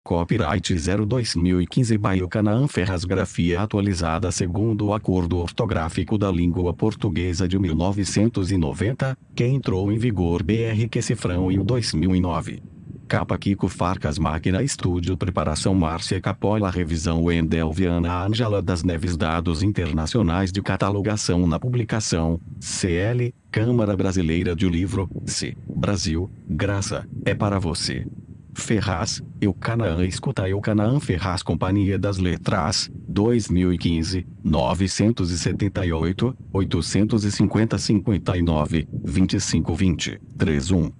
Copyright 0/2015 by Canaã Ferraz. Grafia atualizada segundo o Acordo Ortográfico da Língua Portuguesa de 1990, que entrou em vigor BRQ Cifrão em 2009. Capa Kiko Farcas. Máquina Estúdio Preparação Márcia Capola. Revisão Wendel Viana Ângela das Neves. Dados internacionais de catalogação na publicação CL, Câmara Brasileira de Livro, C. Brasil, Graça, é para você. Ferraz, Eucanaã. Escuta Eucanaã Ferraz. Companhia das Letras, 2015, 978, 850 59, 2520, 31.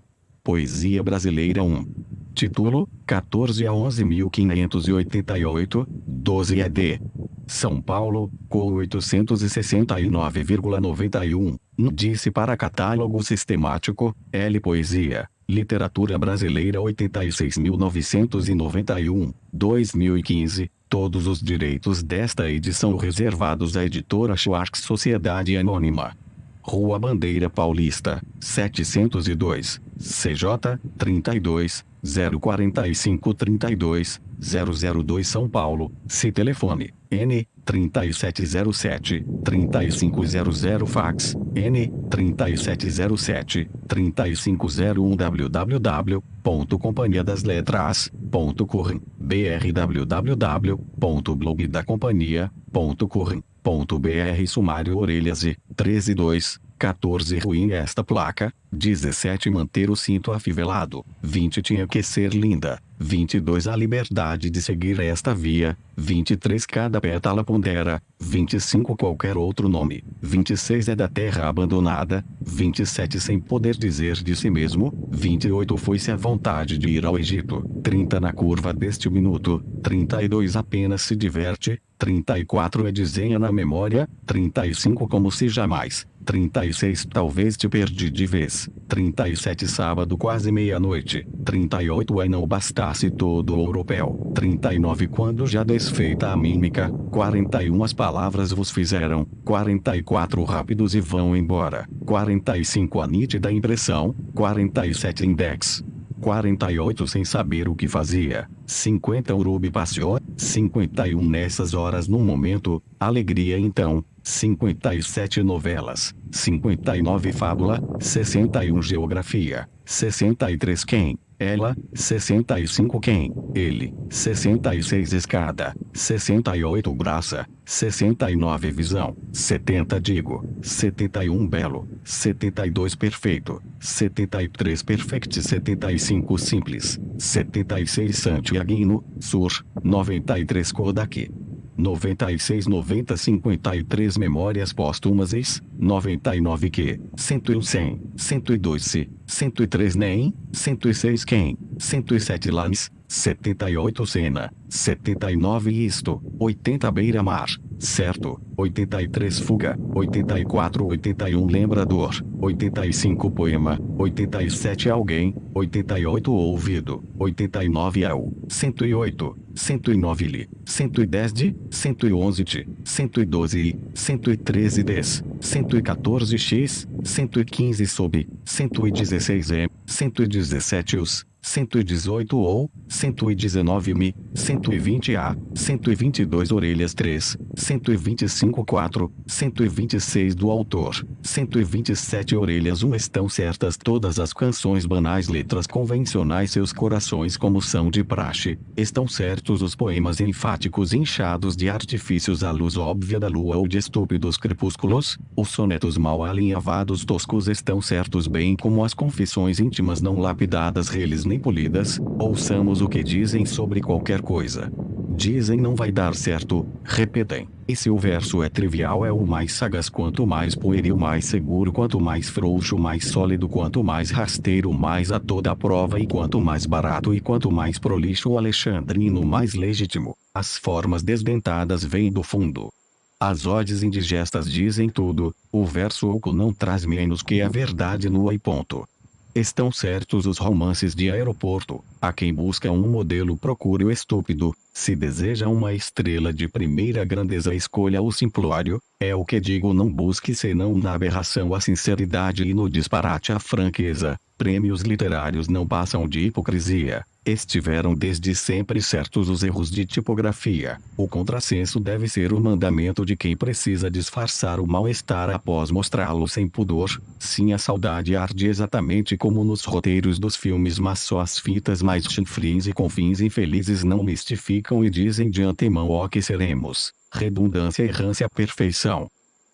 Poesia Brasileira 1. Título, 14 a 11.588, 12 ed. São Paulo, COU 869,91, Disse para Catálogo Sistemático, L. Poesia, Literatura Brasileira 86.991, 2015, todos os direitos desta edição reservados à editora Schwartz Sociedade Anônima. Rua Bandeira Paulista, 702, CJ, 32, 045 32, 002 São Paulo, se telefone, N, 3707, 3500 fax, N, 3707, 3501 www.companhiadasletras.com, br www.blogdacompanhia.com.br Sumário Orelhas e 132, 14 ruim esta placa, 17 manter o cinto afivelado, 20 tinha que ser linda, 22 a liberdade de seguir esta via, 23 cada pétala pondera, 25 qualquer outro nome, 26 é da terra abandonada, 27 sem poder dizer de si mesmo, 28 foi-se a vontade de ir ao Egito, 30 na curva deste minuto, 32 apenas se diverte, 34 é desenha na memória, 35 como se jamais, 36 talvez te perdi de vez, 37 sábado quase meia-noite, 38 é não bastasse todo o europeu, 39 quando já desfeita a mímica, 41 as palavras vos fizeram, 44 rápidos e vão embora, 45 a nítida impressão, 47 index, 48 sem saber o que fazia, 50 Urubi passeou, 51 nessas horas num momento, alegria então, 57 novelas, 59 fábula, 61 geografia, 63 quem, ela, 65 quem, ele, 66 escada, 68 graça, 69 visão, 70 digo, 71 belo, 72 perfeito, 73 perfect, 75 simples, 76 santiaguino, sur, 93 Kodak, 96 90 53 memórias póstumas ex, 99 que, 101 100, 102 se, 103 nem, 106 quem, 107 lanes, 78 cena, 79 isto, 80 beira-mar, certo, 83 fuga, 84 81 lembrador, 85 poema, 87 alguém, 88 ouvido, 89 ao, 108, 109 li, 110 de, 111 de, 112 e, 113 des, 114 x, 115 sob, 116 m, 117 os, 118 ou, 119 mi, 120 a, 122 orelhas 3, 125 4, 126 do autor, 127 orelhas 1 estão certas todas as canções banais letras convencionais seus corações como são de praxe, estão certos os poemas enfáticos inchados de artifícios à luz óbvia da lua ou de estúpidos crepúsculos, os sonetos mal alinhavados toscos estão certos bem como as confissões íntimas não lapidadas reles nem polidas, ouçamos o que dizem sobre qualquer coisa. Dizem não vai dar certo, repetem. E se o verso é trivial é o mais sagaz quanto mais pueril mais seguro quanto mais frouxo mais sólido quanto mais rasteiro mais a toda a prova e quanto mais barato e quanto mais prolixo o alexandrino mais legítimo. As formas desdentadas vêm do fundo. As odes indigestas dizem tudo, o verso oco não traz menos que a verdade nua e ponto. Estão certos os romances de aeroporto, a quem busca um modelo procure o estúpido, se deseja uma estrela de primeira grandeza escolha o simplório, é o que digo não busque senão na aberração a sinceridade e no disparate a franqueza, prêmios literários não passam de hipocrisia, Estiveram desde sempre certos os erros de tipografia. O contrassenso deve ser o mandamento de quem precisa disfarçar o mal-estar após mostrá-lo sem pudor. Sim, a saudade arde exatamente como nos roteiros dos filmes, mas só as fitas mais chanfrins e com fins infelizes não mistificam e dizem de antemão o que seremos. Redundância, errância, perfeição.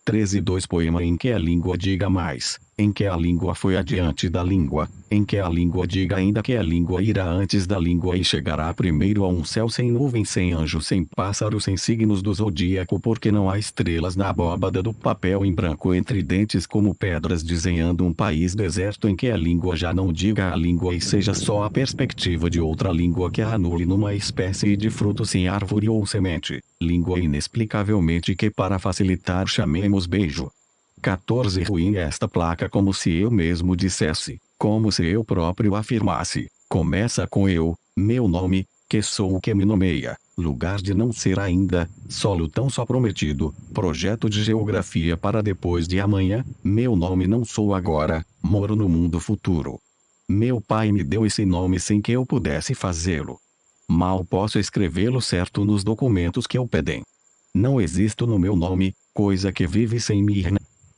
13.2 Poema em que a língua diga mais, em que a língua foi adiante da língua, em que a língua diga ainda que a língua irá antes da língua e chegará primeiro a um céu sem nuvens, sem anjos, sem pássaros, sem signos do zodíaco, porque não há estrelas na abóbada do papel em branco entre dentes como pedras desenhando um país deserto em que a língua já não diga a língua e seja só a perspectiva de outra língua que a anule numa espécie de fruto sem árvore ou semente, língua inexplicavelmente que para facilitar chamemos beijo. 14 Ruim esta placa como se eu mesmo dissesse, como se eu próprio afirmasse. Começa com eu, meu nome, que sou o que me nomeia, lugar de não ser ainda, solo tão só prometido, projeto de geografia para depois de amanhã, meu nome não sou agora, moro no mundo futuro. Meu pai me deu esse nome sem que eu pudesse fazê-lo. Mal posso escrevê-lo certo nos documentos que o pedem. Não existo no meu nome, coisa que vive sem mim.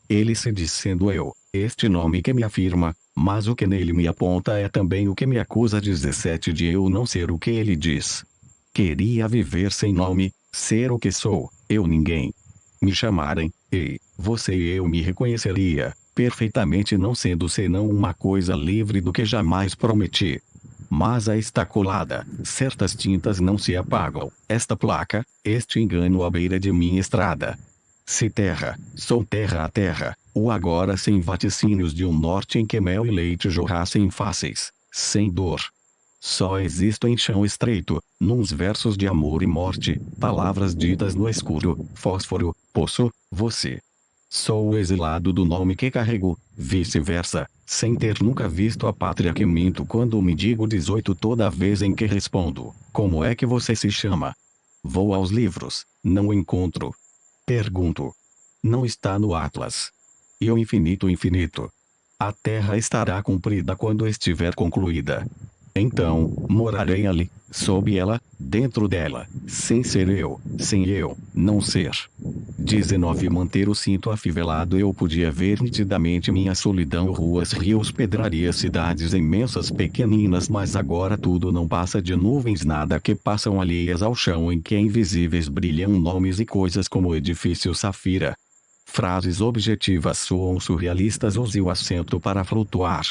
Ele se diz sendo eu, este nome que me afirma, mas o que nele me aponta é também o que me acusa. 17 De eu não ser o que ele diz. Queria viver sem nome, ser o que sou, eu ninguém. Me chamarem, ei, você e eu me reconheceria, perfeitamente não sendo senão uma coisa livre do que jamais prometi. Mas a está colada, certas tintas não se apagam, esta placa, este engano à beira de minha estrada. Se terra, sou terra a terra, o agora sem vaticínios de um norte em que mel e leite jorrassem fáceis, sem dor. Só existo em chão estreito, nuns versos de amor e morte, palavras ditas no escuro, fósforo, poço, você. Sou o exilado do nome que carrego, vice-versa, sem ter nunca visto a pátria que minto quando me digo 18 toda vez em que respondo, como é que você se chama? Vou aos livros, não o encontro. Pergunto. Não está no Atlas. E o infinito infinito? A terra estará cumprida quando estiver concluída. Então, morarei ali, sob ela, dentro dela, sem ser eu, sem eu, não ser. 19 Manter o cinto afivelado. Eu podia ver nitidamente minha solidão, ruas, rios, pedrarias, cidades imensas, pequeninas, mas agora tudo não passa de nuvens, nada que passam alheias ao chão em que invisíveis brilham nomes e coisas como edifício safira. Frases objetivas soam surrealistas, use o acento para flutuar.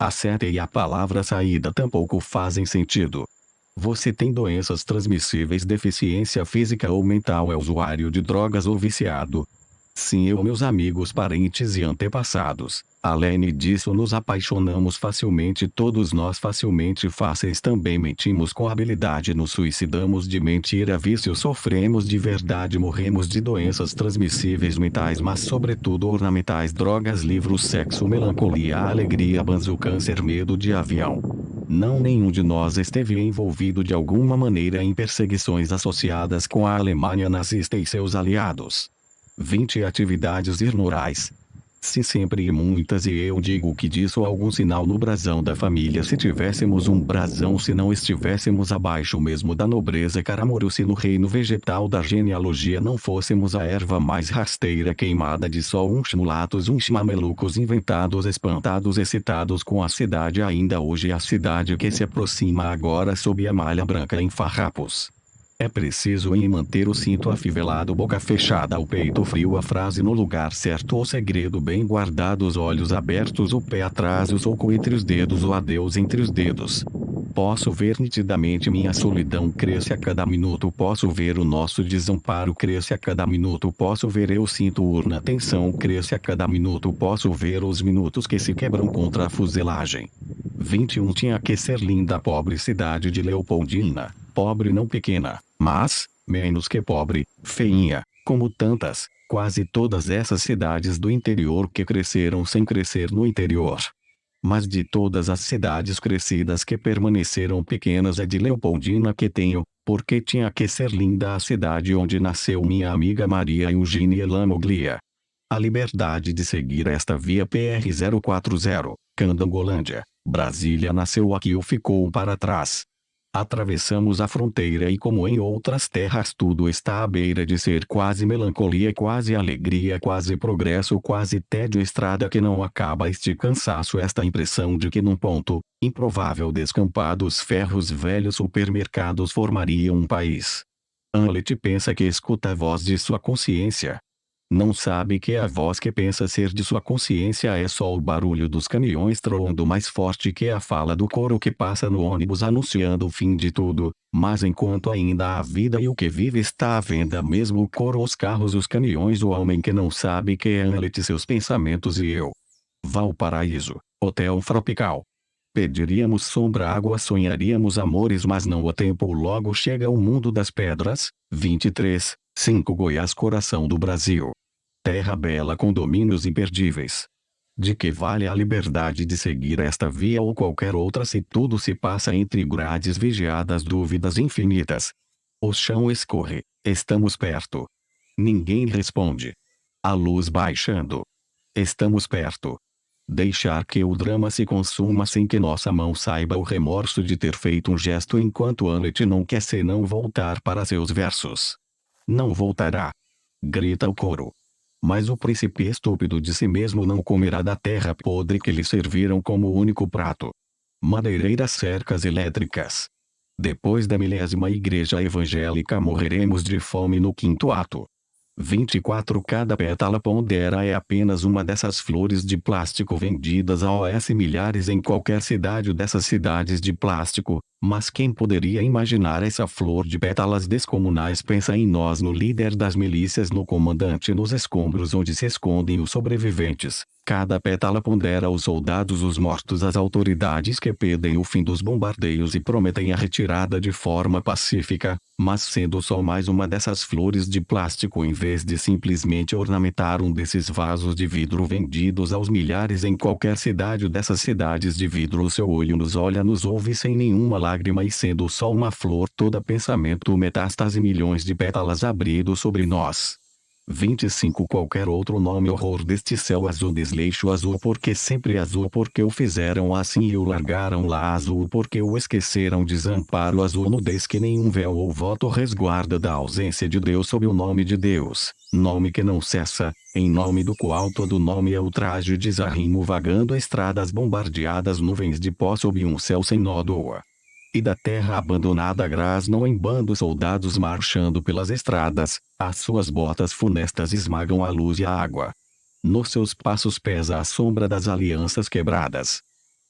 A seta e a palavra saída tampouco fazem sentido. Você tem doenças transmissíveis, deficiência física ou mental, é usuário de drogas ou viciado. Sim, eu, meus amigos, parentes e antepassados, além disso nos apaixonamos facilmente, todos nós facilmente fáceis também mentimos com habilidade, nos suicidamos de mentira, vício, sofremos de verdade, morremos de doenças transmissíveis mentais, mas sobretudo ornamentais, drogas, livros, sexo, melancolia, alegria, banzo, câncer, medo de avião. Não, nenhum de nós esteve envolvido de alguma maneira em perseguições associadas com a Alemanha nazista e seus aliados. 20 Atividades irmorais. Se sempre e muitas, e eu digo que disso algum sinal no brasão da família, se tivéssemos um brasão, se não estivéssemos abaixo mesmo da nobreza caramuru, se no reino vegetal da genealogia não fôssemos a erva mais rasteira queimada de sol, uns mulatos, uns mamelucos inventados, espantados, excitados com a cidade, ainda hoje a cidade que se aproxima agora sob a malha branca em farrapos. É preciso em manter o cinto afivelado, boca fechada, o peito frio, a frase no lugar certo, o segredo bem guardado, os olhos abertos, o pé atrás, o soco entre os dedos, o adeus entre os dedos. Posso ver nitidamente minha solidão cresce a cada minuto, posso ver o nosso desamparo cresce a cada minuto, posso ver eu sinto urna tensão cresce a cada minuto, posso ver os minutos que se quebram contra a fuselagem. 21 Tinha que ser linda a pobre cidade de Leopoldina, pobre não pequena, mas, menos que pobre, feinha, como tantas, quase todas essas cidades do interior que cresceram sem crescer no interior. Mas de todas as cidades crescidas que permaneceram pequenas, é de Leopoldina que tenho, porque tinha que ser linda a cidade onde nasceu minha amiga Maria Eugênia Lamoglia. A liberdade de seguir esta via PR 040, Candangolândia, Brasília, nasceu aqui ou ficou para trás. Atravessamos a fronteira e, como em outras terras, tudo está à beira de ser quase melancolia, quase alegria, quase progresso, quase tédio, estrada que não acaba, este cansaço, esta impressão de que num ponto improvável descampado os ferros velhos supermercados formariam um país. Hamlet pensa que escuta a voz de sua consciência. Não sabe que a voz que pensa ser de sua consciência é só o barulho dos caminhões troando mais forte que a fala do coro que passa no ônibus anunciando o fim de tudo, mas enquanto ainda há vida e o que vive está à venda, mesmo o coro, os carros, os caminhões, o homem que não sabe que é Hamlet, seus pensamentos e eu. Valparaíso, hotel tropical. Pediríamos sombra, água, sonharíamos amores, mas não o tempo logo chega o mundo das pedras. 23, 5 Goiás, coração do Brasil. Terra bela com domínios imperdíveis. De que vale a liberdade de seguir esta via ou qualquer outra se tudo se passa entre grades vigiadas, dúvidas infinitas? O chão escorre, estamos perto. Ninguém responde. A luz baixando. Estamos perto. Deixar que o drama se consuma sem que nossa mão saiba o remorso de ter feito um gesto, enquanto Hamlet não quer senão voltar para seus versos. Não voltará. Grita o coro. Mas o príncipe estúpido de si mesmo não comerá da terra podre que lhe serviram como único prato. Madeireiras, cercas elétricas. Depois da 1000ª igreja evangélica morreremos de fome no quinto ato. 24 Cada pétala pondera é apenas uma dessas flores de plástico vendidas a OS milhares em qualquer cidade dessas cidades de plástico, mas quem poderia imaginar essa flor de pétalas descomunais? Pensa em nós, no líder das milícias, no comandante, nos escombros onde se escondem os sobreviventes. Cada pétala pondera os soldados, os mortos, as autoridades que pedem o fim dos bombardeios e prometem a retirada de forma pacífica, mas sendo só mais uma dessas flores de plástico, em vez de simplesmente ornamentar um desses vasos de vidro vendidos aos milhares em qualquer cidade dessas cidades de vidro, o seu olho nos olha, nos ouve sem nenhuma lágrima, e sendo só uma flor toda pensamento, metástase, milhões de pétalas abridos sobre nós. 25 Qualquer outro nome, horror deste céu azul, desleixo azul, porque sempre azul, porque o fizeram assim e o largaram lá azul, porque o esqueceram, desamparo azul, nudez que nenhum véu ou voto resguarda da ausência de Deus sob o nome de Deus, nome que não cessa, em nome do qual todo nome é ultraje, desarrimo, vagando estradas bombardeadas, nuvens de pó sob um céu sem nódoa. E da terra abandonada grasnam em bando soldados marchando pelas estradas, as suas botas funestas esmagam a luz e a água. Nos seus passos pesa a sombra das alianças quebradas.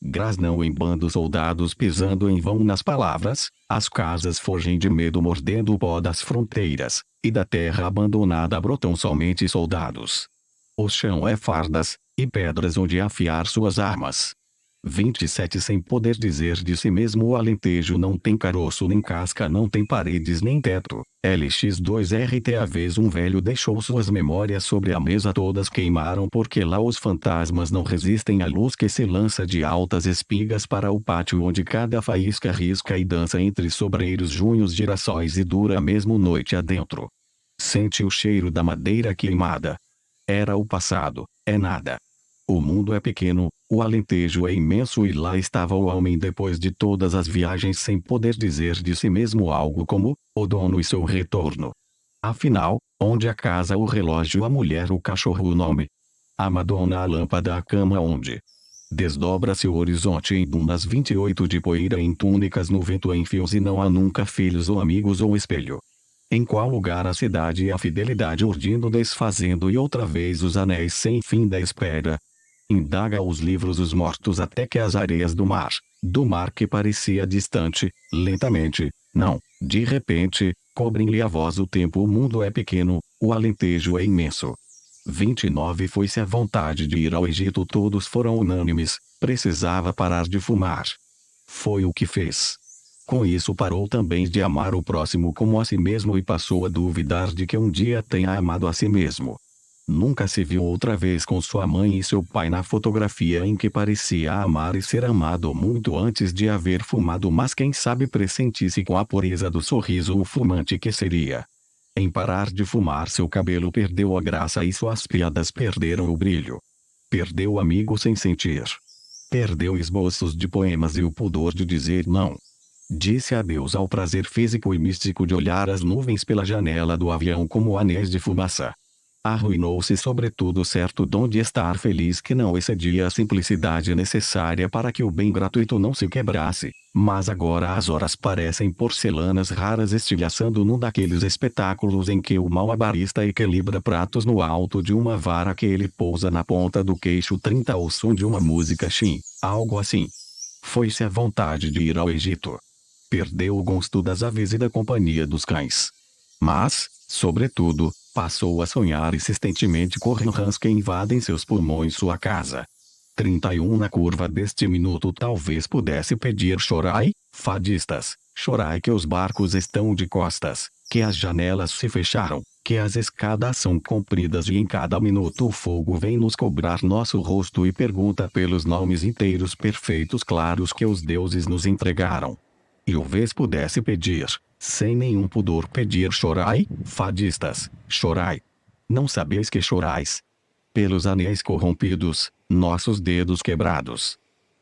Grasnam em bando soldados pisando em vão nas palavras, as casas fogem de medo mordendo o pó das fronteiras, e da terra abandonada brotam somente soldados. O chão é fardas, e pedras onde afiar suas armas. 27 Sem poder dizer de si mesmo, o Alentejo não tem caroço nem casca, não tem paredes nem teto. LX2RT A vez um velho deixou suas memórias sobre a mesa, todas queimaram porque lá os fantasmas não resistem à luz que se lança de altas espigas para o pátio onde cada faísca risca e dança entre sobreiros, junhos, girassóis e dura mesmo noite adentro. Sente o cheiro da madeira queimada. Era o passado, é nada. O mundo é pequeno, o Alentejo é imenso e lá estava o homem depois de todas as viagens sem poder dizer de si mesmo algo como, o dono e seu retorno. Afinal, onde a casa, o relógio, a mulher, o cachorro, o nome? A Madonna, a lâmpada, a cama, onde? Desdobra-se o horizonte em dunas 28 de poeira, em túnicas no vento, em fios, e não há nunca filhos ou amigos ou espelho. Em qual lugar a cidade e a fidelidade urdindo, desfazendo, e outra vez os anéis sem fim da espera? Indaga os livros, os mortos, até que as areias do mar que parecia distante, lentamente, não, de repente, cobrem-lhe a voz o tempo. O mundo é pequeno, o Alentejo é imenso. 29 Foi-se a vontade de ir ao Egito, todos foram unânimes, precisava parar de fumar. Foi o que fez. Com isso parou também de amar o próximo como a si mesmo e passou a duvidar de que um dia tenha amado a si mesmo. Nunca se viu outra vez com sua mãe e seu pai na fotografia em que parecia amar e ser amado muito antes de haver fumado, mas quem sabe pressentisse com a pureza do sorriso o fumante que seria. Em parar de fumar, seu cabelo perdeu a graça e suas piadas perderam o brilho. Perdeu amigo sem sentir. Perdeu esboços de poemas e o pudor de dizer não. Disse adeus ao prazer físico e místico de olhar as nuvens pela janela do avião como anéis de fumaça. Arruinou-se sobretudo certo dom de estar feliz que não excedia a simplicidade necessária para que o bem gratuito não se quebrasse, mas agora as horas parecem porcelanas raras estilhaçando num daqueles espetáculos em que o malabarista equilibra pratos no alto de uma vara que ele pousa na ponta do queixo 30 ao som de uma música shin, algo assim. Foi-se a vontade de ir ao Egito. Perdeu o gosto das aves e da companhia dos cães. Mas, sobretudo, passou a sonhar insistentemente com rãs que invadem seus pulmões sua casa. 31 Na curva deste minuto talvez pudesse pedir chorai, fadistas, chorai que os barcos estão de costas, que as janelas se fecharam, que as escadas são compridas e em cada minuto o fogo vem nos cobrar nosso rosto e pergunta pelos nomes inteiros perfeitos claros que os deuses nos entregaram. E o vez pudesse pedir, sem nenhum pudor pedir chorai, fadistas, chorai. Não sabeis que chorais? Pelos anéis corrompidos, nossos dedos quebrados.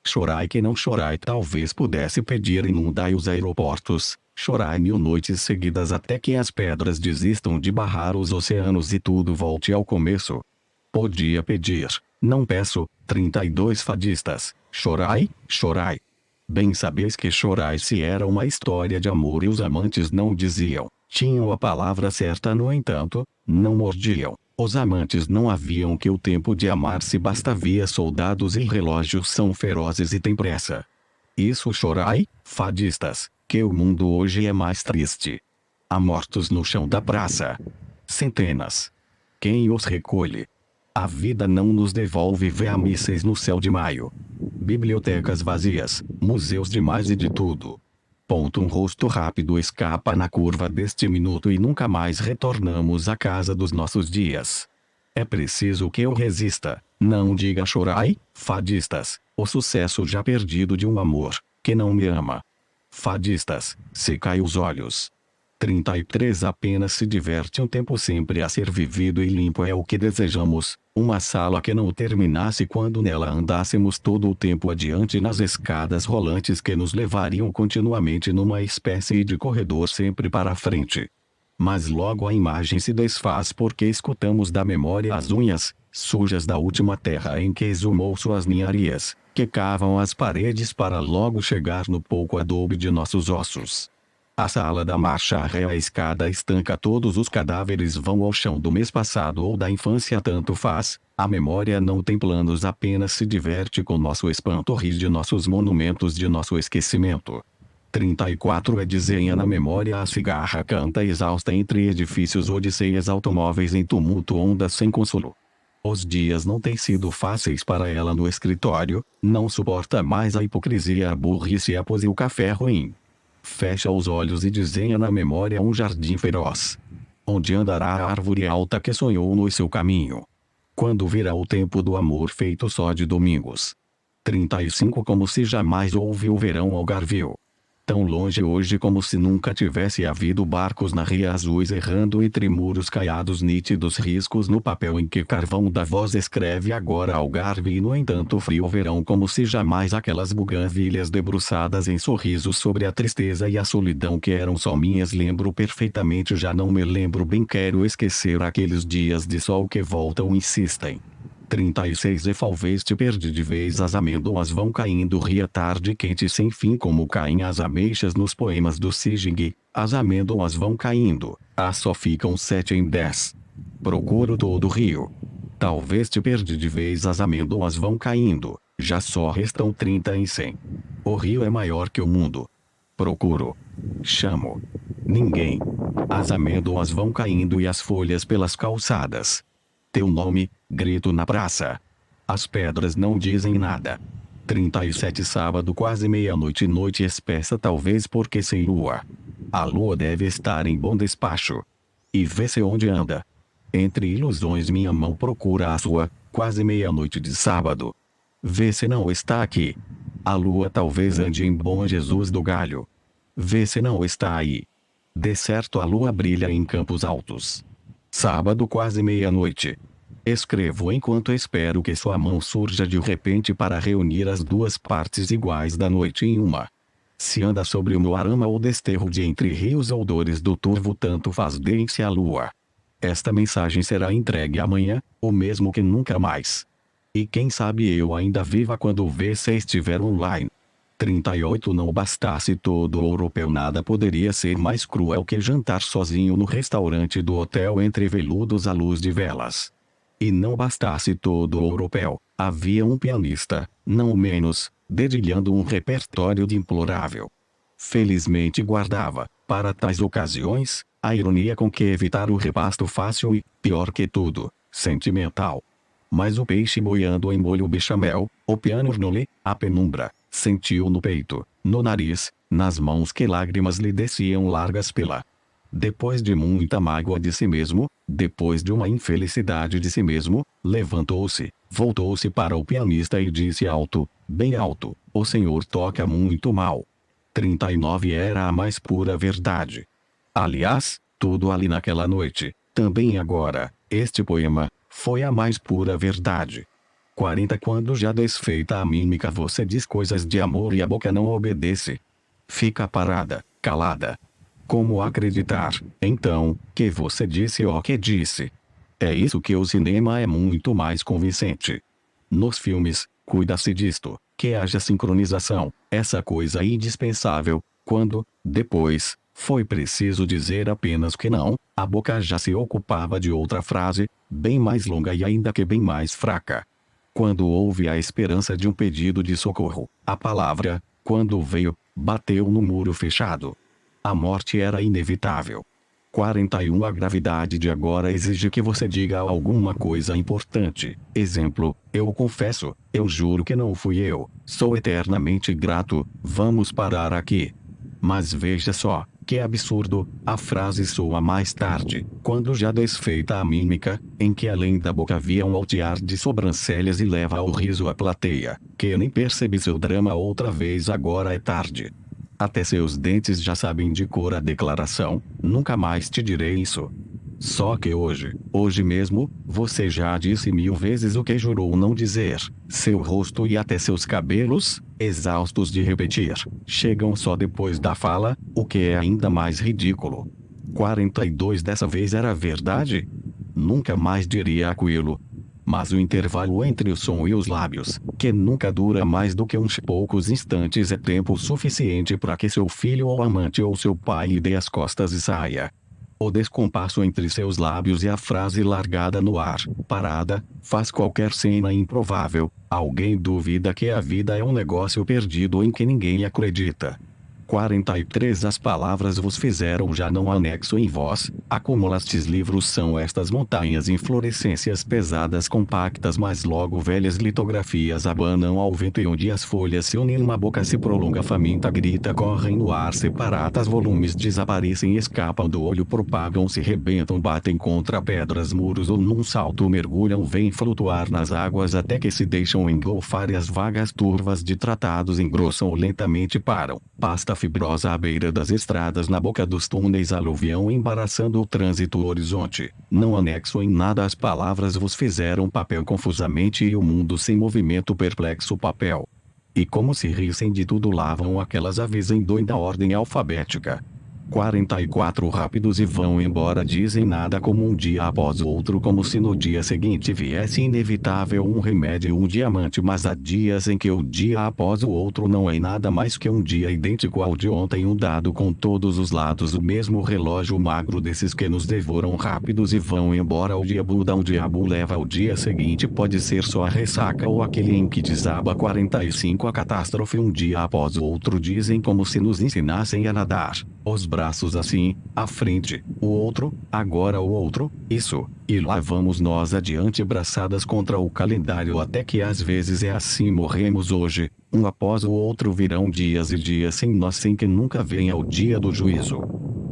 Chorai que não chorai talvez pudesse pedir inundai os aeroportos, chorai 1000 noites seguidas até que as pedras desistam de barrar os oceanos e tudo volte ao começo. Podia pedir, não peço, 32 fadistas, chorai, chorai. Bem sabeis que chorai se era uma história de amor e os amantes não diziam, tinham a palavra certa no entanto, não mordiam. Os amantes não haviam que o tempo de amar se basta via soldados e relógios são ferozes e têm pressa. Isso chorai, fadistas, que o mundo hoje é mais triste. Há mortos no chão da praça. Centenas. Quem os recolhe? A vida não nos devolve mísseis no céu de maio. Bibliotecas vazias, museus demais e de tudo. Um rosto rápido escapa na curva deste minuto e nunca mais retornamos à casa dos nossos dias. É preciso que eu resista, não diga chorai, fadistas, o sucesso já perdido de um amor, que não me ama. Fadistas, secai os olhos. 33 Apenas se diverte um tempo sempre a ser vivido e limpo é o que desejamos, uma sala que não terminasse quando nela andássemos todo o tempo adiante nas escadas rolantes que nos levariam continuamente numa espécie de corredor sempre para a frente. Mas logo a imagem se desfaz porque escutamos da memória as unhas, sujas da última terra em que exumou suas ninharias, que cavam as paredes para logo chegar no pouco adobe de nossos ossos. A sala da marcha ré a escada estanca todos os cadáveres vão ao chão do mês passado ou da infância tanto faz, a memória não tem planos apenas se diverte com nosso espanto ri de nossos monumentos de nosso esquecimento. 34 Desenha na memória a cigarra canta exausta entre edifícios odisseias automóveis em tumulto ondas sem consolo. Os dias não têm sido fáceis para ela no escritório, não suporta mais a hipocrisia a burrice e a pose e o café ruim. Fecha os olhos e desenha na memória um jardim feroz. Onde andará a árvore alta que sonhou no seu caminho? Quando virá o tempo do amor feito só de domingos? 35 Como se jamais houve o verão algarvio. Tão longe hoje como se nunca tivesse havido barcos na ria azuis errando entre muros caiados nítidos riscos no papel em que carvão da voz escreve agora Algarve e no entanto frio verão como se jamais aquelas buganvilhas debruçadas em sorrisos sobre a tristeza e a solidão que eram só minhas lembro perfeitamente já não me lembro bem quero esquecer aqueles dias de sol que voltam insistem. 36 E talvez te perdi de vez as amêndoas vão caindo ria tarde quente sem fim como caem as ameixas nos poemas do Siging, as amêndoas vão caindo, só ficam 7 em 10. Procuro todo o rio. Talvez te perdi de vez as amêndoas vão caindo, já só restam 30 em 100. O rio é maior que o mundo. Procuro. Chamo. Ninguém. As amêndoas vão caindo e as folhas pelas calçadas. Teu nome, grito na praça. As pedras não dizem nada. 37 Sábado quase meia-noite noite espessa talvez porque sem lua. A lua deve estar em bom despacho. E vê-se onde anda. Entre ilusões minha mão procura a sua, quase meia-noite de sábado. Vê se não está aqui. A lua talvez ande em Bom Jesus do Galho. Vê se não está aí. De certo a lua brilha em Campos Altos. Sábado quase meia-noite. Escrevo enquanto espero que sua mão surja de repente para reunir as duas partes iguais da noite em uma. Se anda sobre o moarama ou desterro de entre rios ou dores do turvo, tanto faz, deem-se a lua. Esta mensagem será entregue amanhã, ou mesmo que nunca mais. E quem sabe eu ainda viva quando o VC estiver online. 38 Não bastasse todo europeu, nada poderia ser mais cruel que jantar sozinho no restaurante do hotel entre veludos à luz de velas. E não bastasse todo europeu, havia um pianista, não menos, dedilhando um repertório de implorável. Felizmente guardava, para tais ocasiões, a ironia com que evitar o repasto fácil e, pior que tudo, sentimental. Mas o peixe boiando em molho bechamel, o piano-nole, a penumbra, sentiu no peito, no nariz, nas mãos que lágrimas lhe desciam largas pela. Depois de muita mágoa de si mesmo, depois de uma infelicidade de si mesmo, levantou-se, voltou-se para o pianista e disse alto, bem alto: o senhor toca muito mal. 39 Era a mais pura verdade. Aliás, tudo ali naquela noite, também agora, este poema, foi a mais pura verdade. 40 Quando já desfeita a mímica você diz coisas de amor e a boca não obedece. Fica parada, calada. Como acreditar, então, que você disse o que disse? É isso que o cinema é muito mais convincente. Nos filmes, cuida-se disto, que haja sincronização, essa coisa indispensável, quando, depois, foi preciso dizer apenas que não, a boca já se ocupava de outra frase, bem mais longa e ainda que bem mais fraca. Quando houve a esperança de um pedido de socorro, a palavra, quando veio, bateu no muro fechado. A morte era inevitável. 41 A gravidade de agora exige que você diga alguma coisa importante. Exemplo: eu confesso, eu juro que não fui eu, sou eternamente grato, vamos parar aqui. Mas veja só, que absurdo, a frase soa mais tarde, quando já desfeita a mímica, em que além da boca havia um altear de sobrancelhas e leva ao riso a plateia, que nem percebe seu drama outra vez. Agora é tarde. Até seus dentes já sabem de cor a declaração: nunca mais te direi isso. Só que hoje mesmo, você já disse 1000 vezes o que jurou não dizer. Seu rosto e até seus cabelos, exaustos de repetir, chegam só depois da fala, o que é ainda mais ridículo. 42 Dessa vez era verdade? Nunca mais diria aquilo. Mas o intervalo entre o som e os lábios, que nunca dura mais do que uns poucos instantes, é tempo suficiente para que seu filho ou amante ou seu pai lhe dê as costas e saia. O descompasso entre seus lábios e a frase largada no ar, parada, faz qualquer cena improvável. Alguém duvida que a vida é um negócio perdido em que ninguém acredita. 43 As palavras vos fizeram já não anexo em vós, acumulastes livros. São estas montanhas inflorescências pesadas compactas, mas logo velhas litografias abanam ao vento, e onde as folhas se unem uma boca se prolonga faminta, grita, correm no ar separadas, volumes desaparecem, escapam do olho, propagam-se, rebentam, batem contra pedras, muros ou num salto mergulham, vêm flutuar nas águas até que se deixam engolfar, e as vagas turvas de tratados engrossam ou lentamente param. Pasta fibrosa à beira das estradas, na boca dos túneis aluvião, embaraçando o trânsito. O horizonte, não anexo em nada, as palavras vos fizeram papel confusamente, e o mundo sem movimento, perplexo papel. E como se rissem de tudo, lavam aquelas aves em doida ordem alfabética. 44 Rápidos e vão embora, dizem nada, como um dia após o outro, como se no dia seguinte viesse inevitável um remédio, um diamante. Mas há dias em que o dia após o outro não é nada mais que um dia idêntico ao de ontem, um dado com todos os lados, o mesmo relógio magro desses que nos devoram. Rápidos e vão embora, o diabo dá, o diabo leva ao dia seguinte, pode ser só a ressaca ou aquele em que desaba. 45 A catástrofe um dia após o outro, dizem como se nos ensinassem a nadar. Os braços assim, à frente, o outro, agora o outro, isso, e lá vamos nós adiante, braçadas contra o calendário, até que às vezes é assim, morremos hoje, um após o outro, virão dias e dias sem nós, sem que nunca venha o dia do juízo.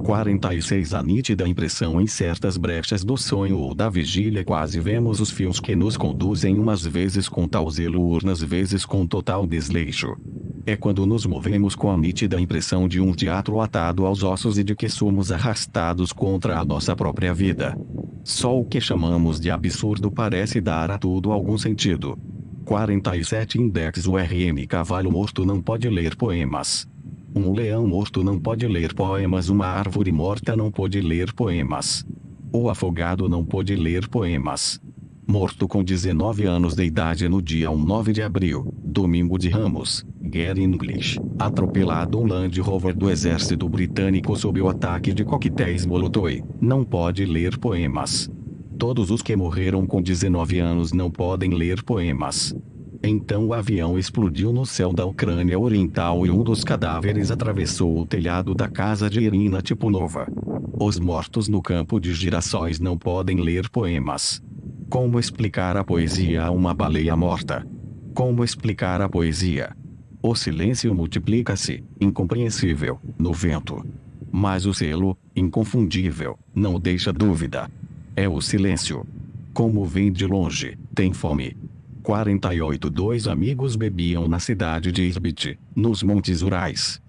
46 A nítida impressão em certas brechas do sonho ou da vigília, quase vemos os fios que nos conduzem, umas vezes com tal zelo, urnas vezes com total desleixo. É quando nos movemos com a nítida impressão de um teatro atado aos ossos e de que somos arrastados contra a nossa própria vida. Só o que chamamos de absurdo parece dar a tudo algum sentido. 47 Index URM Cavalo morto não pode ler poemas. Um leão morto não pode ler poemas. Uma árvore morta não pode ler poemas. O afogado não pode ler poemas. Morto com 19 anos de idade no dia 9 de abril, domingo de Ramos, Gary English, atropelado um Land Rover do exército britânico sob o ataque de coquetéis Molotov, não pode ler poemas. Todos os que morreram com 19 anos não podem ler poemas. Então o avião explodiu no céu da Ucrânia Oriental e um dos cadáveres atravessou o telhado da casa de Irina Tipunova. Os mortos no campo de girassóis não podem ler poemas. Como explicar a poesia a uma baleia morta? Como explicar a poesia? O silêncio multiplica-se, incompreensível, no vento. Mas o selo, inconfundível, não deixa dúvida. É o silêncio. Como vem de longe, tem fome. 48 Dois amigos bebiam na cidade de Irbit, nos Montes Urais.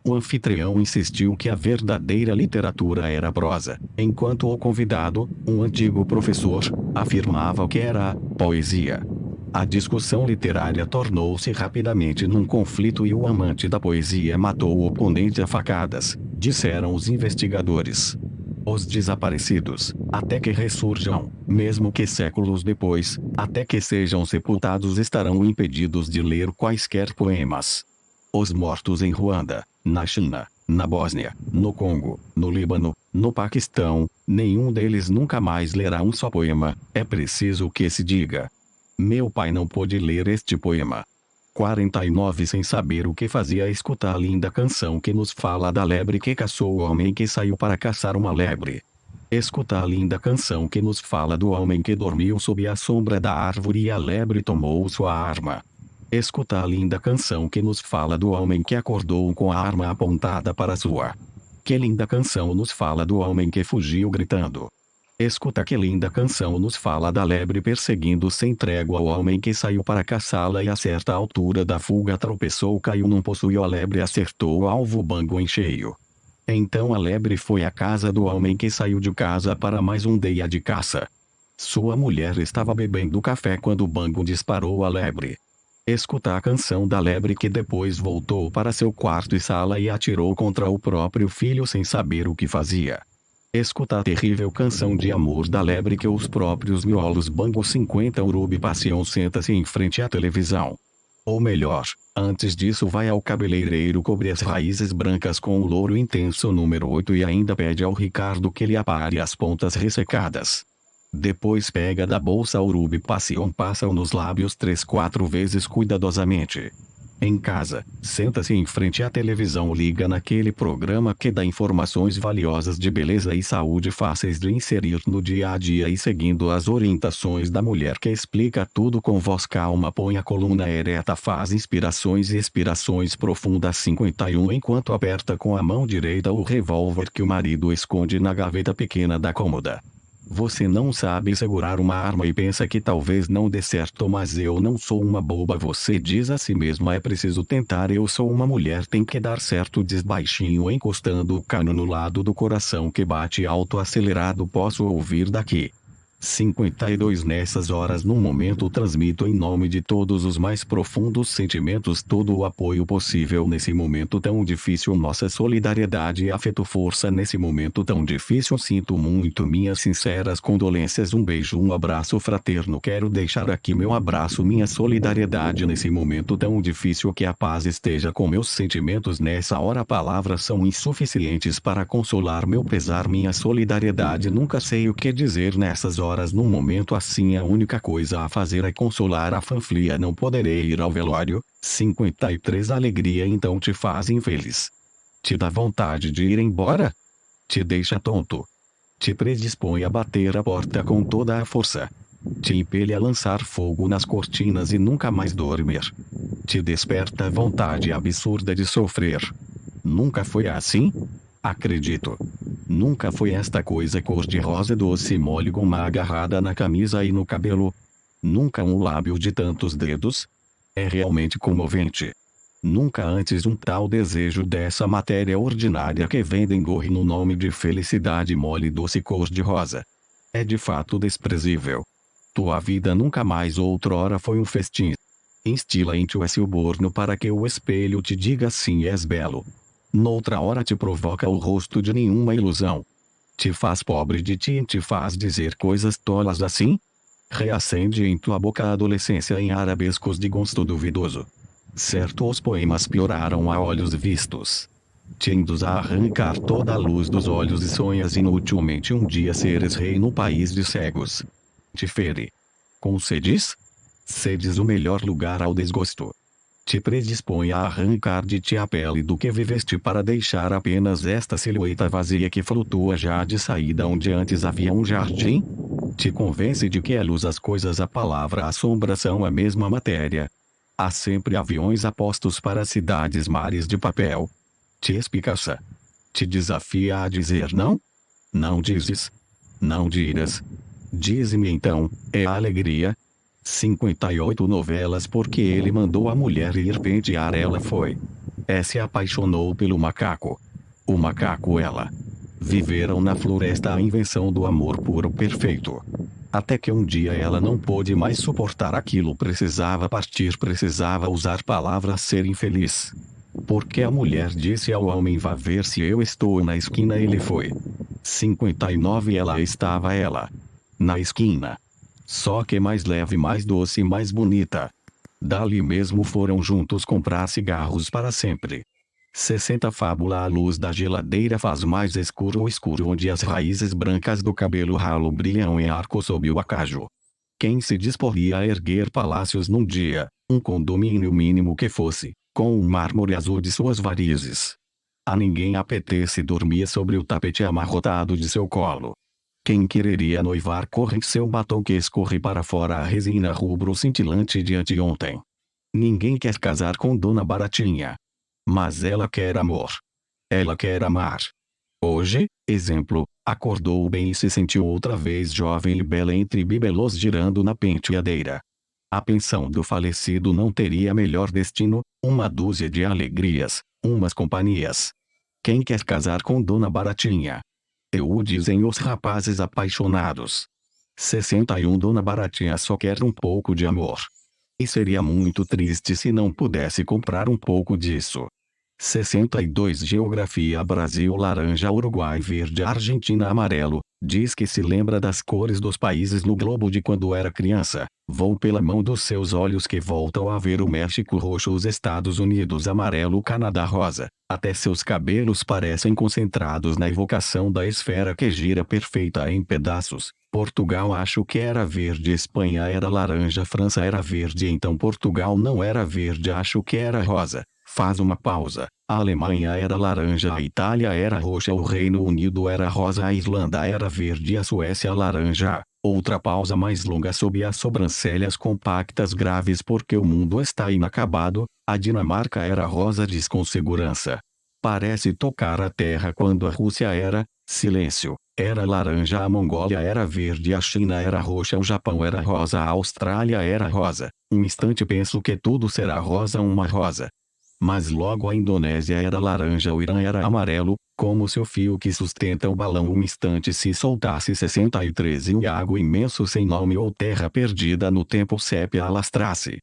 O anfitrião insistiu que a verdadeira literatura era a prosa, enquanto o convidado, um antigo professor, afirmava que era a poesia. A discussão literária tornou-se rapidamente num conflito e o amante da poesia matou o oponente a facadas, disseram os investigadores. Os desaparecidos, até que ressurjam, mesmo que séculos depois, até que sejam sepultados, estarão impedidos de ler quaisquer poemas. Os mortos em Ruanda, na China, na Bósnia, no Congo, no Líbano, no Paquistão, nenhum deles nunca mais lerá um só poema, é preciso que se diga. Meu pai não pôde ler este poema. 49 Sem saber o que fazia, escuta a linda canção que nos fala da lebre que caçou o homem que saiu para caçar uma lebre. Escuta a linda canção que nos fala do homem que dormiu sob a sombra da árvore e a lebre tomou sua arma. Escuta a linda canção que nos fala do homem que acordou com a arma apontada para sua. Que linda canção nos fala do homem que fugiu gritando. Escuta que linda canção nos fala da lebre perseguindo sem trégua o homem que saiu para caçá-la e a certa altura da fuga tropeçou, caiu num poço e a lebre acertou o alvo bango em cheio. Então a lebre foi à casa do homem que saiu de casa para mais um dia de caça. Sua mulher estava bebendo café quando o bango disparou a lebre. Escuta a canção da lebre que depois voltou para seu quarto e sala e atirou contra o próprio filho sem saber o que fazia. Escuta a terrível canção de amor da lebre que os próprios miolos bango 50 urubi passeam, senta-se em frente à televisão. Ou melhor, antes disso vai ao cabeleireiro, cobre as raízes brancas com o louro intenso número 8 e ainda pede ao Ricardo que lhe apare as pontas ressecadas. Depois pega da bolsa urubi passeam, passa-o nos lábios 3-4 vezes cuidadosamente. Em casa, senta-se em frente à televisão, liga naquele programa que dá informações valiosas de beleza e saúde fáceis de inserir no dia a dia e seguindo as orientações da mulher que explica tudo com voz calma, põe a coluna ereta, faz inspirações e expirações profundas 51 enquanto aperta com a mão direita o revólver que o marido esconde na gaveta pequena da cômoda. Você não sabe segurar uma arma e pensa que talvez não dê certo, mas eu não sou uma boba. Você diz a si mesma: é preciso tentar, eu sou uma mulher, tem que dar certo. Diz baixinho, encostando o cano no lado do coração que bate alto acelerado: posso ouvir daqui. 52 Nessas horas, num momento, transmito em nome de todos os mais profundos sentimentos todo o apoio possível nesse momento tão difícil, nossa solidariedade e afeto, força nesse momento tão difícil. Sinto muito, minhas sinceras condolências, um beijo, um abraço fraterno. Quero deixar aqui meu abraço, minha solidariedade nesse momento tão difícil. Que a paz esteja com meus sentimentos nessa hora. Palavras são insuficientes para consolar meu pesar, minha solidariedade. Nunca sei o que dizer nessas horas. Num momento assim, a única coisa a fazer é consolar a fanflia. Não poderei ir ao velório. 53 A alegria então te faz infeliz. Te dá vontade de ir embora? Te deixa tonto. Te predispõe a bater a porta com toda a força. Te impele a lançar fogo nas cortinas e nunca mais dormir. Te desperta a vontade absurda de sofrer. Nunca foi assim? Acredito. Nunca foi esta coisa cor-de-rosa, doce, mole, goma agarrada na camisa e no cabelo. Nunca um lábio de tantos dedos. É realmente comovente. Nunca antes um tal desejo dessa matéria ordinária que vendem gorre no nome de felicidade mole, doce, cor-de-rosa. É de fato desprezível. Tua vida nunca mais outrora foi um festim. Instila em ti esse suborno para que o espelho te diga: sim, és belo. Noutra hora te provoca o rosto de nenhuma ilusão. Te faz pobre de ti e te faz dizer coisas tolas assim? Reacende em tua boca a adolescência em arabescos de gosto duvidoso. Certo, os poemas pioraram a olhos vistos. Te induz a arrancar toda a luz dos olhos e sonhas inutilmente um dia seres rei no país de cegos. Te fere. Com sedes? Sedes o melhor lugar ao desgosto. Te predispõe a arrancar de ti a pele do que viveste para deixar apenas esta silhueta vazia que flutua já de saída onde antes havia um jardim? Te convence de que a luz, as coisas, a palavra, a sombra são a mesma matéria. Há sempre aviões apostos para cidades, mares de papel. Te espicaça. Te desafia a dizer não? Não dizes. Não dirás. Dize-me então, é a alegria? 58 novelas porque ele mandou a mulher ir pentear, ela foi. Se apaixonou pelo macaco. O macaco, ela. Viveram na floresta a invenção do amor puro perfeito. Até que um dia ela não pôde mais suportar aquilo, precisava partir, precisava usar palavras, ser infeliz. Porque a mulher disse ao homem: vá ver se eu estou na esquina, ele foi. 59 ela estava, ela. Na esquina. Só que mais leve, mais doce e mais bonita. Dali mesmo foram juntos comprar cigarros para sempre. 60 fábula. A luz da geladeira faz mais escuro o escuro onde as raízes brancas do cabelo ralo brilham em arco sob o acajo. Quem se disporria a erguer palácios num dia, um condomínio mínimo que fosse, com o mármore azul de suas varizes? A ninguém apetece dormir sobre o tapete amarrotado de seu colo. Quem quereria noivar corre em seu batom que escorre para fora a resina rubro cintilante de anteontem. Ninguém quer casar com Dona Baratinha. Mas ela quer amor. Ela quer amar. Hoje, exemplo, acordou bem e se sentiu outra vez jovem e bela entre bibelôs girando na penteadeira. A pensão do falecido não teria melhor destino, uma dúzia de alegrias, umas companhias. Quem quer casar com Dona Baratinha? O dizem os rapazes apaixonados. 61 Dona Baratinha só quer um pouco de amor. E seria muito triste se não pudesse comprar um pouco disso. 62 Geografia: Brasil laranja, Uruguai verde, Argentina amarelo. Diz que se lembra das cores dos países no globo de quando era criança. Vou pela mão dos seus olhos que voltam a ver o México roxo, os Estados Unidos amarelo, o Canadá rosa. Até seus cabelos parecem concentrados na evocação da esfera que gira perfeita em pedaços. Portugal acho que era verde, Espanha era laranja, França era verde, então Portugal não era verde, acho que era rosa. Faz uma pausa. A Alemanha era laranja, a Itália era roxa, o Reino Unido era rosa, a Irlanda era verde, a Suécia laranja. Outra pausa mais longa sob as sobrancelhas compactas graves porque o mundo está inacabado. A Dinamarca era rosa, diz com segurança. Parece tocar a terra quando a Rússia era, silêncio, era laranja, a Mongólia era verde, a China era roxa, o Japão era rosa, a Austrália era rosa. Um instante penso que tudo será rosa, uma rosa. Mas logo a Indonésia era laranja, o Irã era amarelo, como se o fio que sustenta o balão um instante se soltasse. 63 e um lago imenso sem nome ou terra perdida no tempo sépia alastrasse.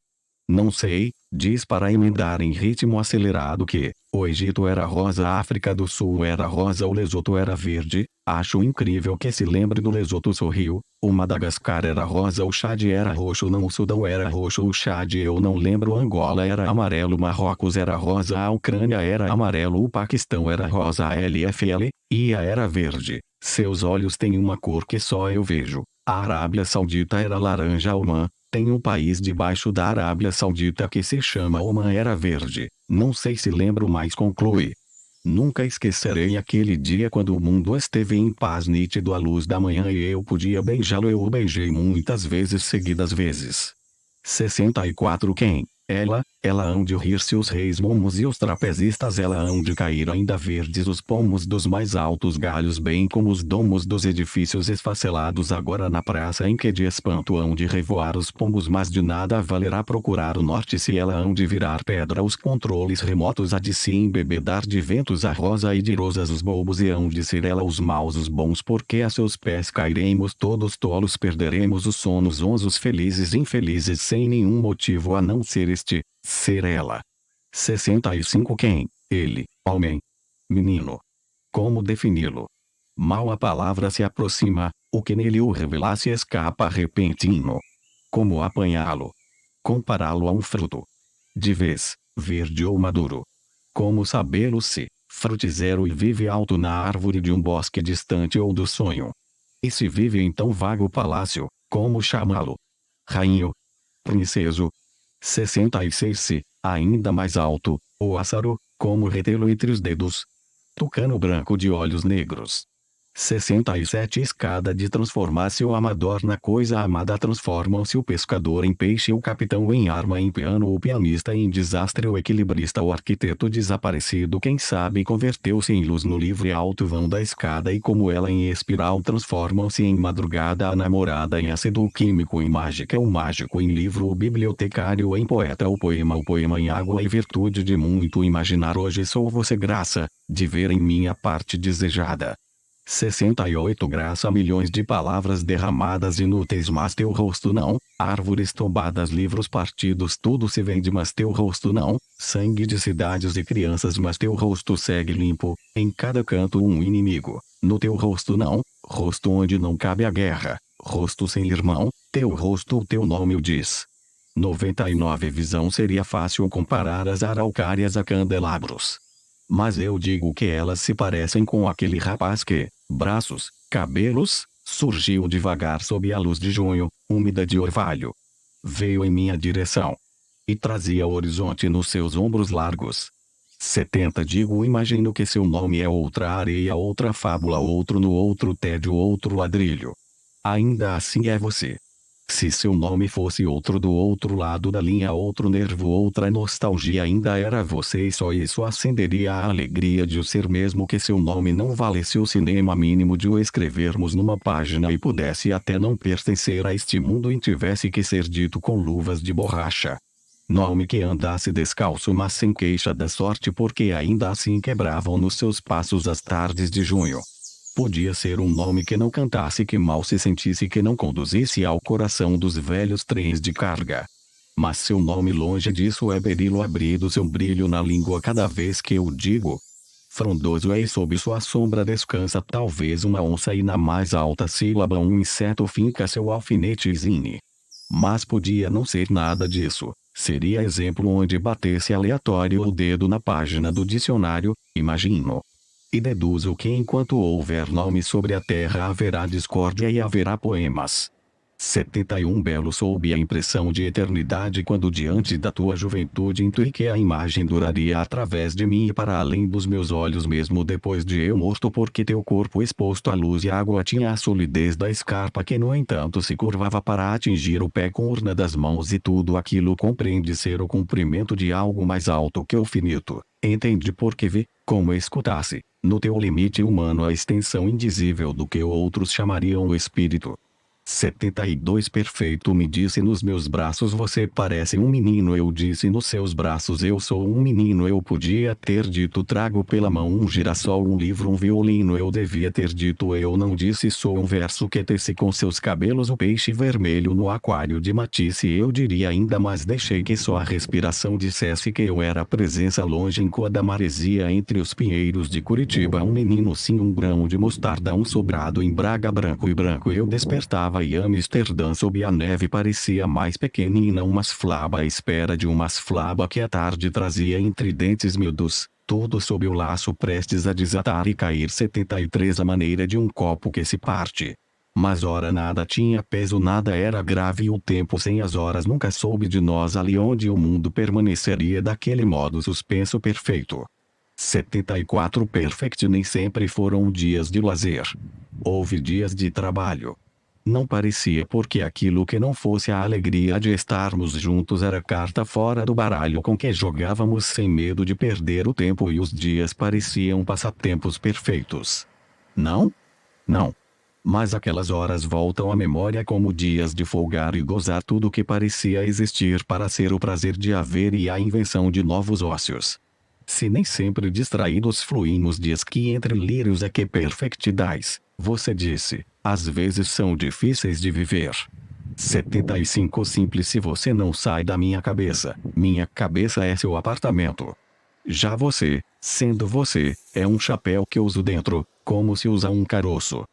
Não sei, diz para emendar em ritmo acelerado que, o Egito era rosa, a África do Sul era rosa, o Lesoto era verde. Acho incrível que se lembre do Lesoto, sorriu. O Madagascar era rosa, o Chad era roxo, não, o Sudão era roxo, o Chad eu não lembro, Angola era amarelo, Marrocos era rosa, a Ucrânia era amarelo, o Paquistão era rosa, a LFL, IA era verde. Seus olhos têm uma cor que só eu vejo. A Arábia Saudita era laranja, Oman. Tem um país debaixo da Arábia Saudita que se chama Oman, era verde. Não sei se lembro, mas conclui. Nunca esquecerei aquele dia quando o mundo esteve em paz, nítido à luz da manhã e eu podia beijá-lo. Eu o beijei muitas vezes, seguidas vezes. 64 Quem? Ela hão de rir-se os reis momos e os trapezistas, ela hão de cair ainda verdes os pomos dos mais altos galhos, bem como os domos dos edifícios esfacelados agora na praça, em que de espanto hão de revoar os pombos, mas de nada valerá procurar o norte se ela hão de virar pedra os controles remotos, há de se embebedar de ventos a rosa e de rosas os bobos, e hão de ser ela os maus os bons, porque a seus pés cairemos todos tolos, perderemos os sonos os felizes infelizes sem nenhum motivo a não ser este, ser ela. 65 Quem? Ele, homem. menino. Como defini-lo? Mal a palavra se aproxima, o que nele o revelasse escapa repentino. Como apanhá-lo? Compará-lo a um fruto. De vez, verde ou maduro. Como sabê-lo se, frutizero e vive alto na árvore de um bosque distante ou do sonho? E se vive em tão vago palácio, como chamá-lo? Rainho? Princeso? 66 Se, ainda mais alto, o ássaro, como retê-lo entre os dedos? Tucano branco de olhos negros. 67 Escada de transformar-se o amador na coisa amada. Transformam-se o pescador em peixe, o capitão em arma, em piano, o pianista em desastre, o equilibrista, o arquiteto desaparecido. Quem sabe converteu-se em luz no livre alto vão da escada, e como ela em espiral transformam-se em madrugada, a namorada em ácido, o químico em mágica, o mágico em livro, o bibliotecário em poeta, o poema em água, e virtude de muito imaginar. Hoje sou você, graça, de ver em minha parte desejada. 68 Graça a milhões de palavras derramadas inúteis, mas teu rosto não. Árvores tombadas, livros partidos, tudo se vende, mas teu rosto não. Sangue de cidades e crianças, mas teu rosto segue limpo. Em cada canto um inimigo, no teu rosto não. Rosto onde não cabe a guerra, rosto sem irmão. Teu rosto, o teu nome o diz. 99 Visão seria fácil comparar as araucárias a candelabros. Mas eu digo que elas se parecem com aquele rapaz que, braços, cabelos, surgiu devagar sob a luz de junho, úmida de orvalho. Veio em minha direção. E trazia o horizonte nos seus ombros largos. 70 Digo, imagino que seu nome é outra areia, outra fábula, outro no outro tédio, outro ladrilho. Ainda assim é você. Se seu nome fosse outro do outro lado da linha, outro nervo, outra nostalgia, ainda era você, e só isso acenderia a alegria de o ser, mesmo que seu nome não valesse o cinema mínimo de o escrevermos numa página e pudesse até não pertencer a este mundo e tivesse que ser dito com luvas de borracha. Nome que andasse descalço, mas sem queixa da sorte, porque ainda assim quebravam nos seus passos as tardes de junho. Podia ser um nome que não cantasse, que mal se sentisse, que não conduzisse ao coração dos velhos trens de carga. Mas seu nome, longe disso, é berilo abrido, seu brilho na língua cada vez que eu digo. Frondoso é, e sob sua sombra descansa talvez uma onça, e na mais alta sílaba um inseto finca seu alfinetezinho. Mas podia não ser nada disso. Seria exemplo onde batesse aleatório o dedo na página do dicionário, imagino. E deduzo que enquanto houver nome sobre a terra haverá discórdia e haverá poemas. 71 Belo, sob a impressão de eternidade quando diante da tua juventude intui que a imagem duraria através de mim e para além dos meus olhos mesmo depois de eu morto, porque teu corpo exposto à luz e água tinha a solidez da escarpa, que no entanto se curvava para atingir o pé com urna das mãos, e tudo aquilo compreende ser o comprimento de algo mais alto que o finito. Entende, porque vi, como escutasse, no teu limite humano a extensão indizível do que outros chamariam o espírito. 72 Perfeito, me disse nos meus braços você parece um menino, eu disse nos seus braços eu sou um menino, eu podia ter dito trago pela mão um girassol, um livro, um violino, eu devia ter dito eu não disse sou um verso que tece com seus cabelos o peixe vermelho no aquário de Matisse, eu diria ainda, mas deixei que só a respiração dissesse que eu era a presença longínqua da maresia entre os pinheiros de Curitiba, um menino sim, um grão de mostarda, um sobrado em Braga, branco e branco eu despertava, e Amsterdã sob a neve parecia mais pequenina, umas flaba à espera de umas flaba que a tarde trazia entre dentes miúdos, tudo sob o laço prestes a desatar e cair. 73 A maneira de um copo que se parte. Mas ora nada tinha peso, nada era grave, e o tempo sem as horas nunca soube de nós, ali onde o mundo permaneceria daquele modo suspenso perfeito. 74 Perfect, nem sempre foram dias de lazer. Houve dias de trabalho. Não parecia, porque aquilo que não fosse a alegria de estarmos juntos era carta fora do baralho com que jogávamos sem medo de perder o tempo, e os dias pareciam passatempos perfeitos. Não? Não. Mas aquelas horas voltam à memória como dias de folgar e gozar tudo que parecia existir para ser o prazer de haver e a invenção de novos ócios. Se nem sempre distraídos fluímos dias que entre lírios é que perfect dais, você disse, às vezes são difíceis de viver. 75 Simples, se você não sai da minha cabeça é seu apartamento. Já você, Sendo você, é um chapéu que uso dentro, como se usa um caroço.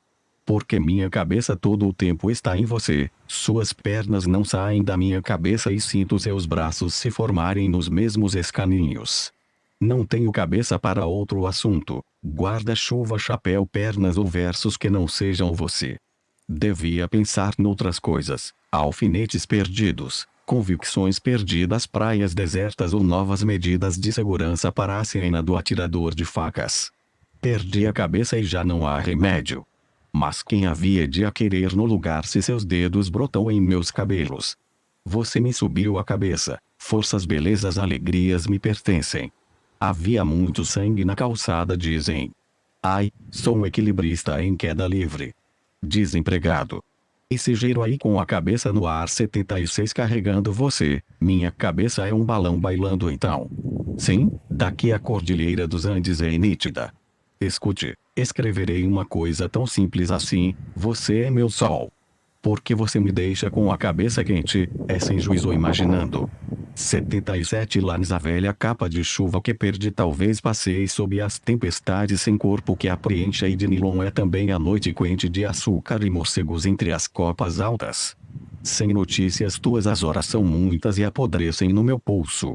Porque minha cabeça todo o tempo está em você, suas pernas não saem da minha cabeça e sinto seus braços se formarem nos mesmos escaninhos. Não tenho cabeça para outro assunto, guarda-chuva, chapéu, pernas ou versos que não sejam você. Devia pensar noutras coisas, alfinetes perdidos, convicções perdidas, praias desertas ou novas medidas de segurança para a cena do atirador de facas. Perdi a cabeça e já não há remédio. Mas quem havia de a querer no lugar se seus dedos brotam em meus cabelos? Você me subiu a cabeça, forças, belezas, alegrias me pertencem. Havia muito sangue na calçada, dizem. Ai, sou um equilibrista em queda livre. Desempregado. Esse giro aí com a cabeça no ar, 76 carregando você, minha cabeça é um balão bailando então. Sim, daqui a Cordilheira dos Andes é nítida. Escute, escreverei uma coisa tão simples assim, você é meu sol. Porque você me deixa com a cabeça quente, é sem juízo imaginando. 77 Lanes, a velha capa de chuva que perdi, talvez passei sob as tempestades sem corpo que a preencha, e de nylon é também a noite quente de açúcar e morcegos entre as copas altas. Sem notícias tuas, as horas são muitas e apodrecem no meu pulso.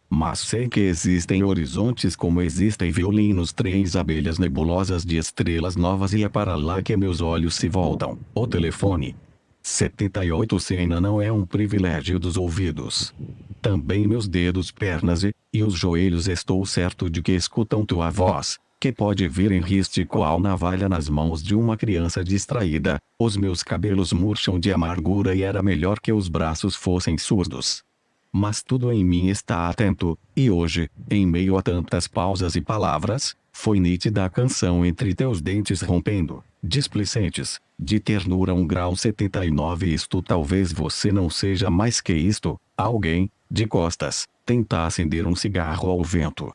Mas sei que existem horizontes como existem violinos, trens, abelhas nebulosas de estrelas novas, e é para lá que meus olhos se voltam. O telefone. 78 Cena não é um privilégio dos ouvidos. Também meus dedos, pernas e os joelhos, estou certo de que escutam tua voz, que pode vir em riste qual navalha nas mãos de uma criança distraída. Os meus cabelos murcham de amargura e era melhor que os braços fossem surdos. Mas tudo em mim está atento, e hoje, em meio a tantas pausas e palavras, foi nítida a canção entre teus dentes rompendo, displicentes, de ternura 1 grau 79. Isto talvez você não seja mais que isto. Alguém, de costas, tenta acender um cigarro ao vento.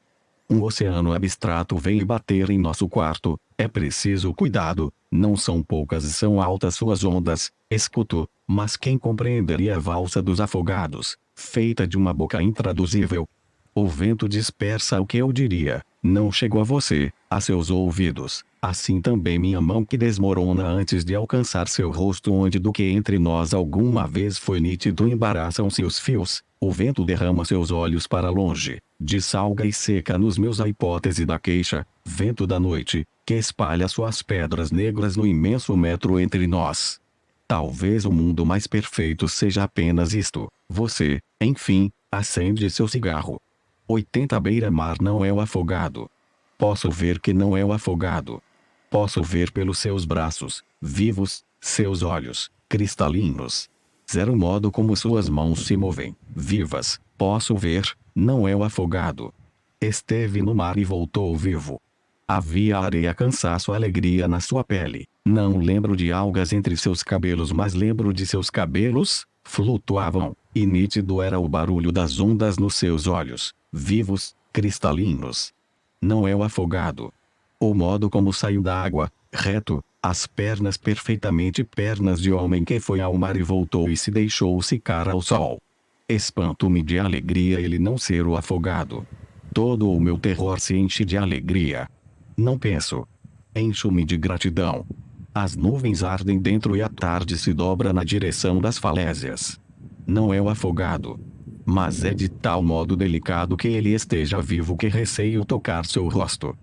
Um oceano abstrato vem bater em nosso quarto, é preciso cuidado, não são poucas e são altas suas ondas, escuto, mas quem compreenderia a valsa dos afogados, feita de uma boca intraduzível? O vento dispersa o que eu diria, não chegou a você, a seus ouvidos, assim também minha mão que desmorona antes de alcançar seu rosto, onde do que entre nós alguma vez foi nítido embaraçam-se os fios. O vento derrama seus olhos para longe, dessalga e seca nos meus a hipótese da queixa, vento da noite, que espalha suas pedras negras no imenso metro entre nós. Talvez o mundo mais perfeito seja apenas isto. Você, enfim, acende seu cigarro. 80 Beira-mar não é o afogado. Posso ver que não é o afogado. Posso ver pelos seus braços, vivos, seus olhos, cristalinos. Zero modo como suas mãos se movem, vivas, posso ver, não é o afogado. Esteve no mar e voltou vivo. Havia areia, cansaço, alegria na sua pele. Não lembro de algas entre seus cabelos, mas lembro de seus cabelos, flutuavam, e nítido era o barulho das ondas nos seus olhos, vivos, cristalinos. Não é o afogado. O modo como saiu da água, reto, as pernas perfeitamente pernas de homem que foi ao mar e voltou e se deixou secar ao sol. Espanto-me de alegria ele não ser o afogado. Todo o meu terror se enche de alegria. Não penso. Encho-me de gratidão. As nuvens ardem dentro e a tarde se dobra na direção das falésias. Não é o afogado. Mas é de tal modo delicado que ele esteja vivo que receio tocar seu rosto.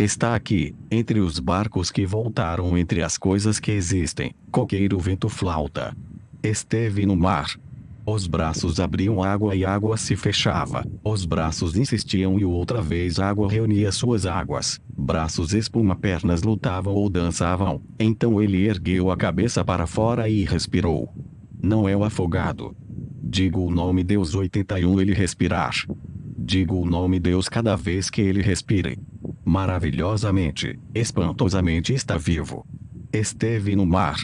Está aqui, entre os barcos que voltaram, entre as coisas que existem, coqueiro, vento, flauta. Esteve no mar. Os braços abriam água e água se fechava. Os braços insistiam e outra vez água reunia suas águas. Braços, espuma, pernas lutavam ou dançavam. Então ele ergueu a cabeça para fora e respirou. Não é o afogado. Digo o nome Deus. 81 Ele respirar. Digo o nome Deus cada vez que ele respire. Maravilhosamente, espantosamente está vivo. Esteve no mar.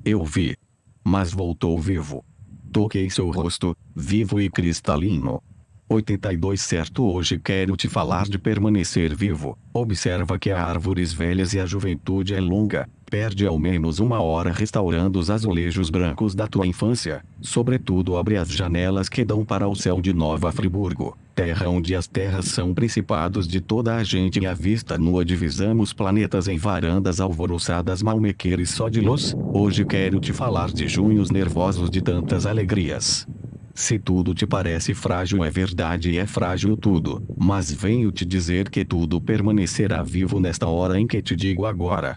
Eu vi. Mas voltou vivo. Toquei seu rosto, vivo e cristalino. 82 Certo, hoje quero te falar de permanecer vivo. Observa que há árvores velhas e a juventude é longa, Perde ao menos uma hora restaurando os azulejos brancos da tua infância. Sobretudo abre as janelas que dão para o céu de Nova Friburgo, terra onde as terras são principados de toda a gente e à vista nua divisamos planetas em varandas alvoroçadas malmequeres só de luz. Hoje quero te falar de junhos nervosos de tantas alegrias. Se tudo te parece frágil é verdade e é frágil tudo, mas venho te dizer que tudo permanecerá vivo nesta hora em que te digo agora.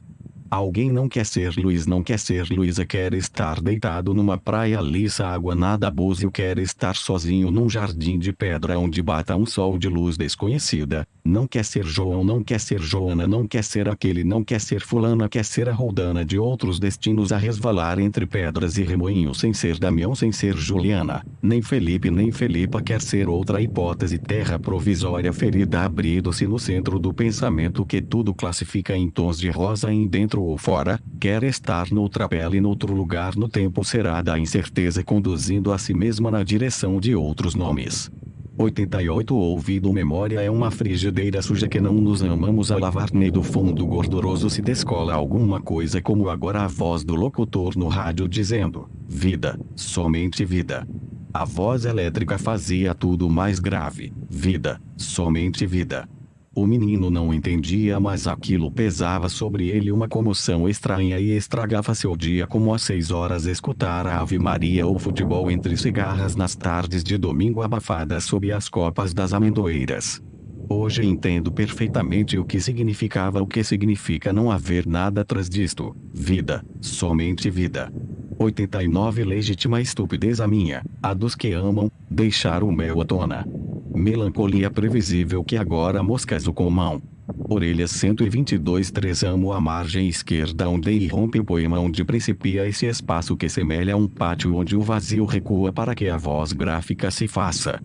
Alguém não quer ser Luiz, não quer ser Luísa, quer estar deitado numa praia lisa, água nada búzio, quer estar sozinho num jardim de pedra onde bata um sol de luz desconhecida. Não quer ser João, não quer ser Joana, não quer ser aquele, não quer ser fulana, quer ser a roldana de outros destinos a resvalar entre pedras e remoinhos, sem ser Damião, sem ser Juliana, nem Felipe nem Felipa, quer ser outra hipótese, terra provisória, ferida abrindo-se no centro do pensamento que tudo classifica em tons de rosa em dentro ou fora, quer estar noutra pele, noutro lugar no tempo, será da incerteza conduzindo a si mesma na direção de outros nomes. 88 Ouvido memória é uma frigideira suja que não nos amamos a lavar, nem do fundo gorduroso se descola alguma coisa como agora a voz do locutor no rádio dizendo, vida, somente vida. A voz elétrica fazia tudo mais grave, vida, somente vida. O menino não entendia, mas aquilo pesava sobre ele uma comoção estranha e estragava seu dia, como às 6 horas escutar a Ave Maria ou futebol entre cigarras nas tardes de domingo abafadas sob as copas das amendoeiras. Hoje entendo perfeitamente o que significa não haver nada atrás disto, vida, somente vida. 89 Legítima estupidez a minha, a dos que amam, deixar o mel à tona. Melancolia previsível que agora moscas o comão. Orelhas 122 3 Amo a margem esquerda onde irrompe o poema, onde principia esse espaço que semelha um pátio onde o vazio recua para que a voz gráfica se faça.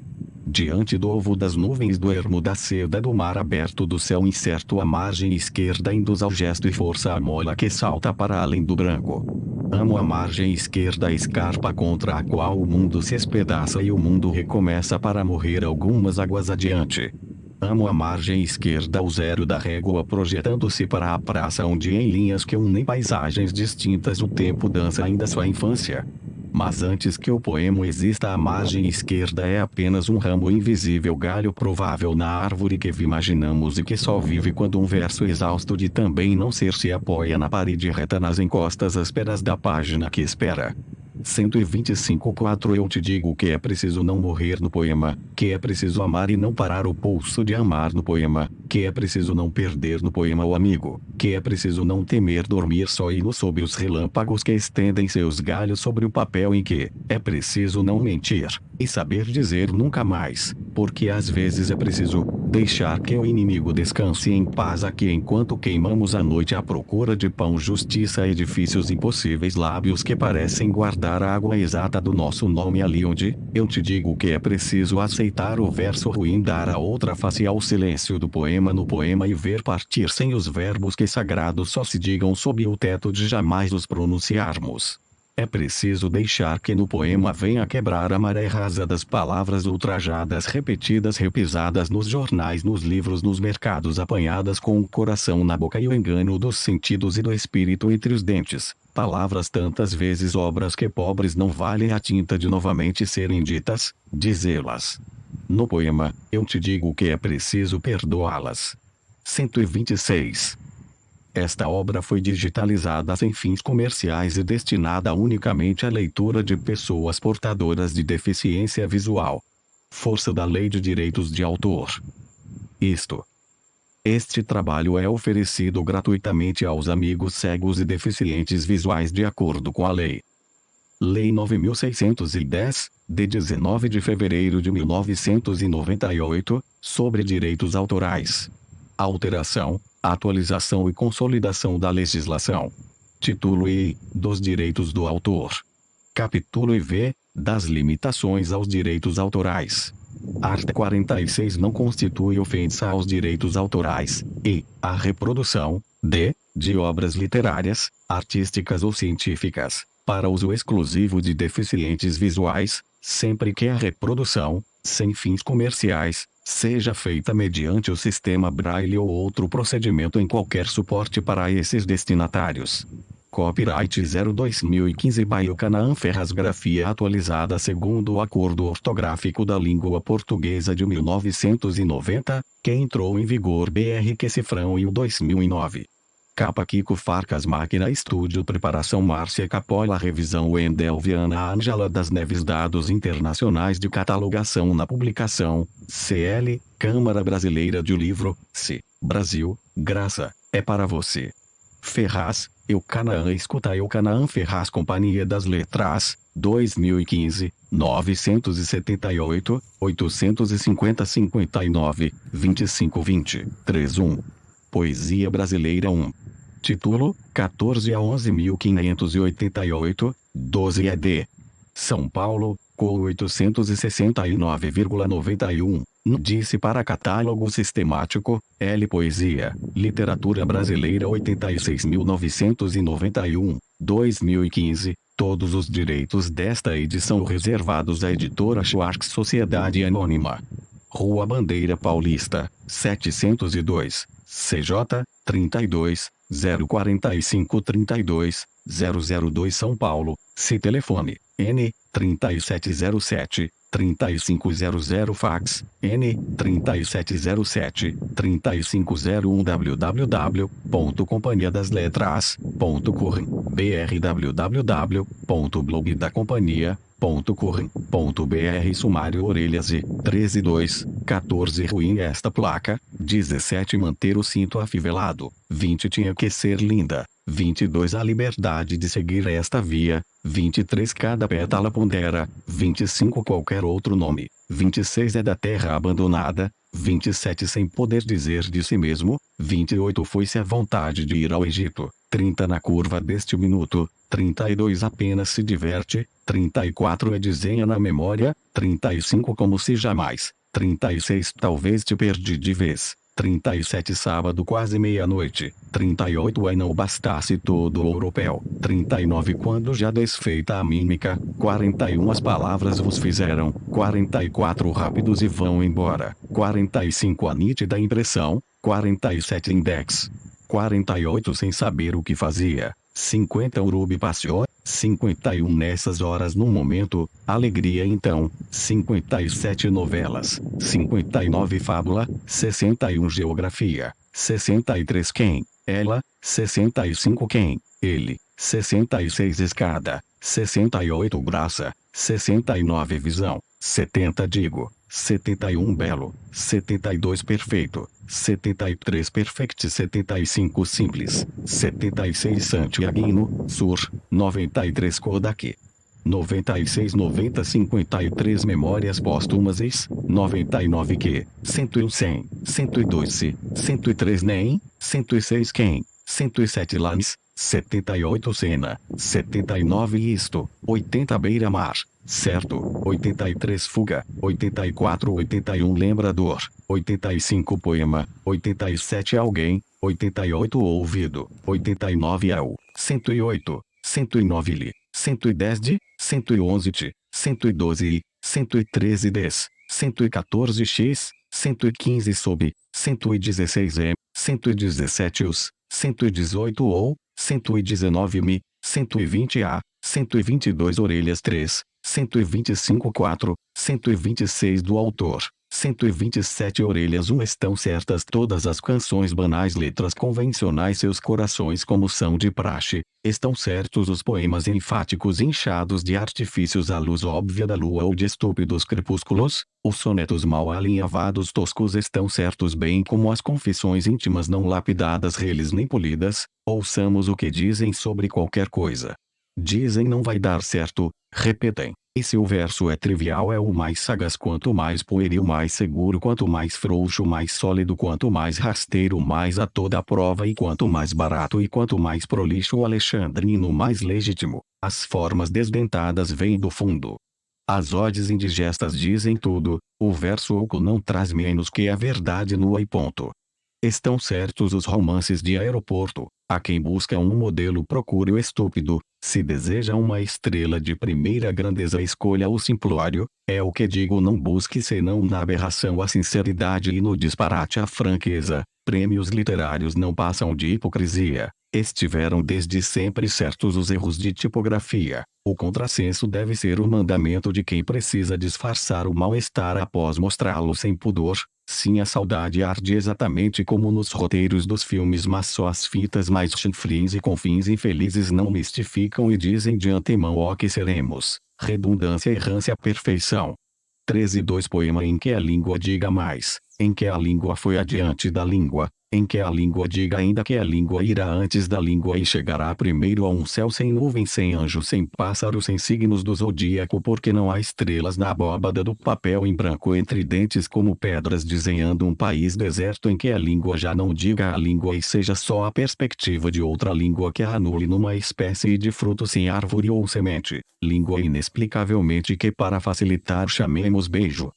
Diante do ovo das nuvens, do ermo da seda, do mar aberto, do céu incerto, a margem esquerda induz ao gesto e força a mola que salta para além do branco. Amo a margem esquerda, a escarpa contra a qual o mundo se espedaça e o mundo recomeça para morrer algumas águas adiante. Amo a margem esquerda, o zero da régua projetando-se para a praça onde em linhas que unem paisagens distintas o tempo dança ainda sua infância. Mas antes que o poema exista, a margem esquerda é apenas um ramo invisível, galho provável na árvore que imaginamos e que só vive quando um verso exausto de também não ser se apoia na parede reta nas encostas ásperas da página que espera. 125 4 Eu te digo que é preciso não morrer no poema, que é preciso amar e não parar o pulso de amar no poema, que é preciso não perder no poema o amigo, que é preciso não temer dormir só e nu sob os relâmpagos que estendem seus galhos sobre o papel, em que é preciso não mentir e saber dizer nunca mais, porque às vezes é preciso deixar que o inimigo descanse em paz aqui enquanto queimamos a noite à procura de pão, justiça, edifícios impossíveis, lábios que parecem guardar a água exata do nosso nome ali onde, eu te digo que é preciso aceitar o verso ruim, dar a outra face ao silêncio do poema no poema e ver partir sem os verbos que sagrados só se digam sob o teto de jamais os pronunciarmos. É preciso deixar que no poema venha quebrar a maré rasa das palavras ultrajadas, repetidas, repisadas nos jornais, nos livros, nos mercados, apanhadas com o coração na boca e o engano dos sentidos e do espírito entre os dentes. Palavras tantas vezes obras que pobres não valem a tinta de novamente serem ditas, dizê-las. No poema, eu te digo que é preciso perdoá-las. 126. Esta obra foi digitalizada sem fins comerciais e destinada unicamente à leitura de pessoas portadoras de deficiência visual. Força da Lei de Direitos de Autor. Este trabalho é oferecido gratuitamente aos amigos cegos e deficientes visuais de acordo com a Lei 9.610, de 19 de fevereiro de 1998, sobre direitos autorais. Alteração, atualização e consolidação da legislação. Título I, dos direitos do autor. Capítulo IV, das limitações aos direitos autorais. Art. 46 não constitui ofensa aos direitos autorais, e a reprodução, de obras literárias, artísticas ou científicas, para uso exclusivo de deficientes visuais, sempre que a reprodução, sem fins comerciais, seja feita mediante o sistema Braille ou outro procedimento em qualquer suporte para esses destinatários. Copyright 0/2015 by Canaã Ferraz, grafia atualizada segundo o Acordo Ortográfico da Língua Portuguesa de 1990, que entrou em vigor BRQ Cifrão em 2009. Capa Kiko Farcas, máquina estúdio, preparação Márcia Capola, revisão Wendel Viana Ângela das Neves, dados internacionais de catalogação na publicação, CL, Câmara Brasileira de Livro, C, Brasil, graça, é para você. Ferraz, Eucanaã, escuta Eucanaã Ferraz, Companhia das Letras, 2015, 978, 850 59, 2520, 31. Poesia Brasileira 1. Título, 14 a 11.588, 12 ed. São Paulo, COU 869,91, Disse para Catálogo Sistemático, L. Poesia, Literatura Brasileira 86.991, 2015, todos os direitos desta edição reservados à editora Schwartz Sociedade Anônima. Rua Bandeira Paulista, 702, CJ, 32, 045 32, 002 São Paulo, se telefone, N, 3707, 3500 fax, N, 3707, 3501 www.companhiadasletras.com, br www.blogdacompanhia.com.br Sumário Orelhas e 13.2, 14 ruim esta placa, 17 manter o cinto afivelado, 20 tinha que ser linda, 22 a liberdade de seguir esta via, 23 cada pétala pondera, 25 qualquer outro nome, 26 é da terra abandonada, 27 sem poder dizer de si mesmo, 28 foi-se a vontade de ir ao Egito, 30 na curva deste minuto, 32 apenas se diverte, 34 é desenha na memória, 35 como se jamais, 36 talvez te perdi de vez, 37 sábado quase meia-noite, 38 não bastasse todo o europeu, 39 quando já desfeita a mímica, 41 as palavras vos fizeram, 44 rápidos e vão embora, 45 a nítida impressão, 47 index, 48 sem saber o que fazia, 50 urubi passeou, 51 nessas horas no momento, alegria então, 57 novelas, 59 fábula, 61 geografia, 63 quem, ela, 65 quem, ele, 66 escada, 68 graça, 69 visão, 70 digo, 71 belo, 72 perfeito, 73 perfect, 75 simples, 76 santiaguino, sur, 93 Kodak, 96 90 53 memórias póstumas, 99 que, 101 100, 102 se, 103 nem, 106 quem, 107 Lans, 78 cena, 79 isto, 80 beira-mar, certo, 83 fuga, 84 81 lembrador, 85 poema, 87 alguém, 88 ouvido, 89 é o, 108, 109 li, 110 de, 111 te, 112 i, 113 des, 114 x, 115 sob, 116 m, 117 os, 118 ou, 119 mi, 120 a, 122 orelhas 3, 125 4, 126 do autor, 127 orelhas 1 estão certas todas as canções banais, letras convencionais, seus corações como são de praxe, estão certos os poemas enfáticos inchados de artifícios à luz óbvia da lua ou de estúpidos crepúsculos, os sonetos mal alinhavados toscos estão certos, bem como as confissões íntimas não lapidadas, reles nem polidas, ouçamos o que dizem sobre qualquer coisa. Dizem não vai dar certo, repetem. E se o verso é trivial é o mais sagaz, quanto mais pueril mais seguro, quanto mais frouxo mais sólido, quanto mais rasteiro mais a toda a prova, e quanto mais barato e quanto mais prolixo o alexandrino mais legítimo. As formas desdentadas vêm do fundo. As odes indigestas dizem tudo, o verso oco não traz menos que a verdade nua e ponto. Estão certos os romances de aeroporto, a quem busca um modelo procure o estúpido, Se deseja uma estrela de primeira grandeza, escolha o simplório. É o que digo, não busque senão na aberração a sinceridade e no disparate a franqueza. Prêmios literários não passam de hipocrisia. Estiveram desde sempre certos os erros de tipografia. O contrassenso deve ser o mandamento de quem precisa disfarçar o mal-estar após mostrá-lo sem pudor. Sim, a saudade arde exatamente como nos roteiros dos filmes, mas só as fitas mais chanfrins e com fins infelizes não mistificam e dizem de antemão o que seremos. Redundância, errância, perfeição. 13.2 Poema em que a língua diga mais, em que a língua foi adiante da língua, em que a língua diga ainda que a língua irá antes da língua e chegará primeiro a um céu sem nuvens, sem anjo, sem pássaro, sem signos do zodíaco, porque não há estrelas na abóbada do papel em branco entre dentes como pedras desenhando um país deserto, em que a língua já não diga a língua e seja só a perspectiva de outra língua que a anule numa espécie de fruto sem árvore ou semente, língua inexplicavelmente que para facilitar chamemos beijo.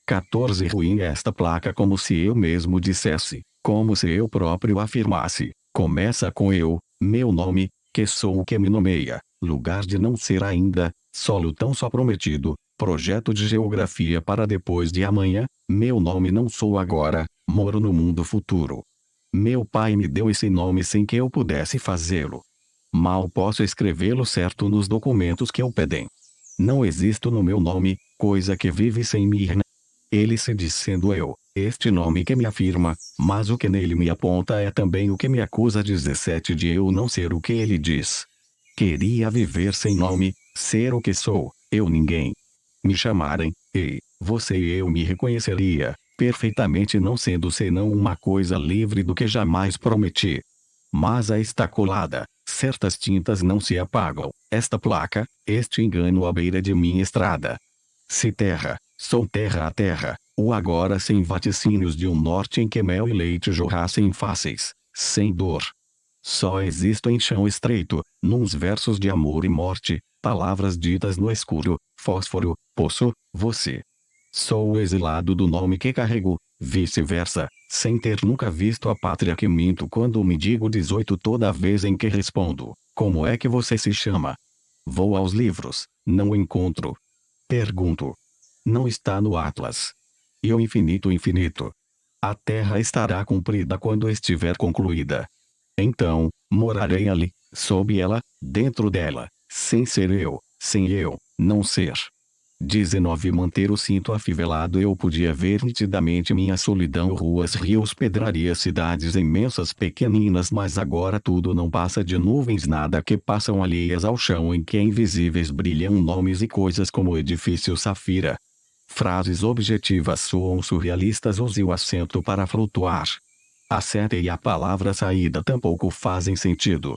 14 Ruim esta placa como se eu mesmo dissesse, como se eu próprio afirmasse. Começa com eu, meu nome, que sou o que me nomeia, lugar de não ser ainda, solo tão só prometido, projeto de geografia para depois de amanhã, meu nome não sou agora, moro no mundo futuro. Meu pai me deu esse nome sem que eu pudesse fazê-lo. Mal posso escrevê-lo certo nos documentos que o pedem. Não existo no meu nome, coisa que vive sem mim. Ele se diz sendo eu, este nome que me afirma, mas o que nele me aponta é também o que me acusa. 17 De eu não ser o que ele diz. Queria viver sem nome, ser o que sou, eu ninguém. Me chamarem, ei, você e eu me reconheceria, perfeitamente, não sendo senão uma coisa livre do que jamais prometi. Mas a está colada, certas tintas não se apagam, esta placa, este engano à beira de minha estrada. Se terra, sou terra a terra, o agora sem vaticínios de um norte em que mel e leite jorrassem fáceis, sem dor. Só existo em chão estreito, nuns versos de amor e morte, palavras ditas no escuro, fósforo, poço, você. Sou o exilado do nome que carrego, vice-versa, sem ter nunca visto a pátria que minto quando me digo 18 toda vez em que respondo, como é que você se chama? Vou aos livros, não o encontro. Pergunto. Não está no Atlas. E o infinito infinito? A terra estará cumprida quando estiver concluída. Então, morarei ali, sob ela, dentro dela, sem ser eu, sem eu, não ser. 19 Manter o cinto afivelado. Eu podia ver nitidamente minha solidão, ruas, rios, pedrarias, cidades imensas, pequeninas, mas agora tudo não passa de nuvens, nada que passam alheias ao chão em que invisíveis brilham nomes e coisas como edifício safira. Frases objetivas soam surrealistas, use o acento para flutuar. A seta e a palavra saída tampouco fazem sentido.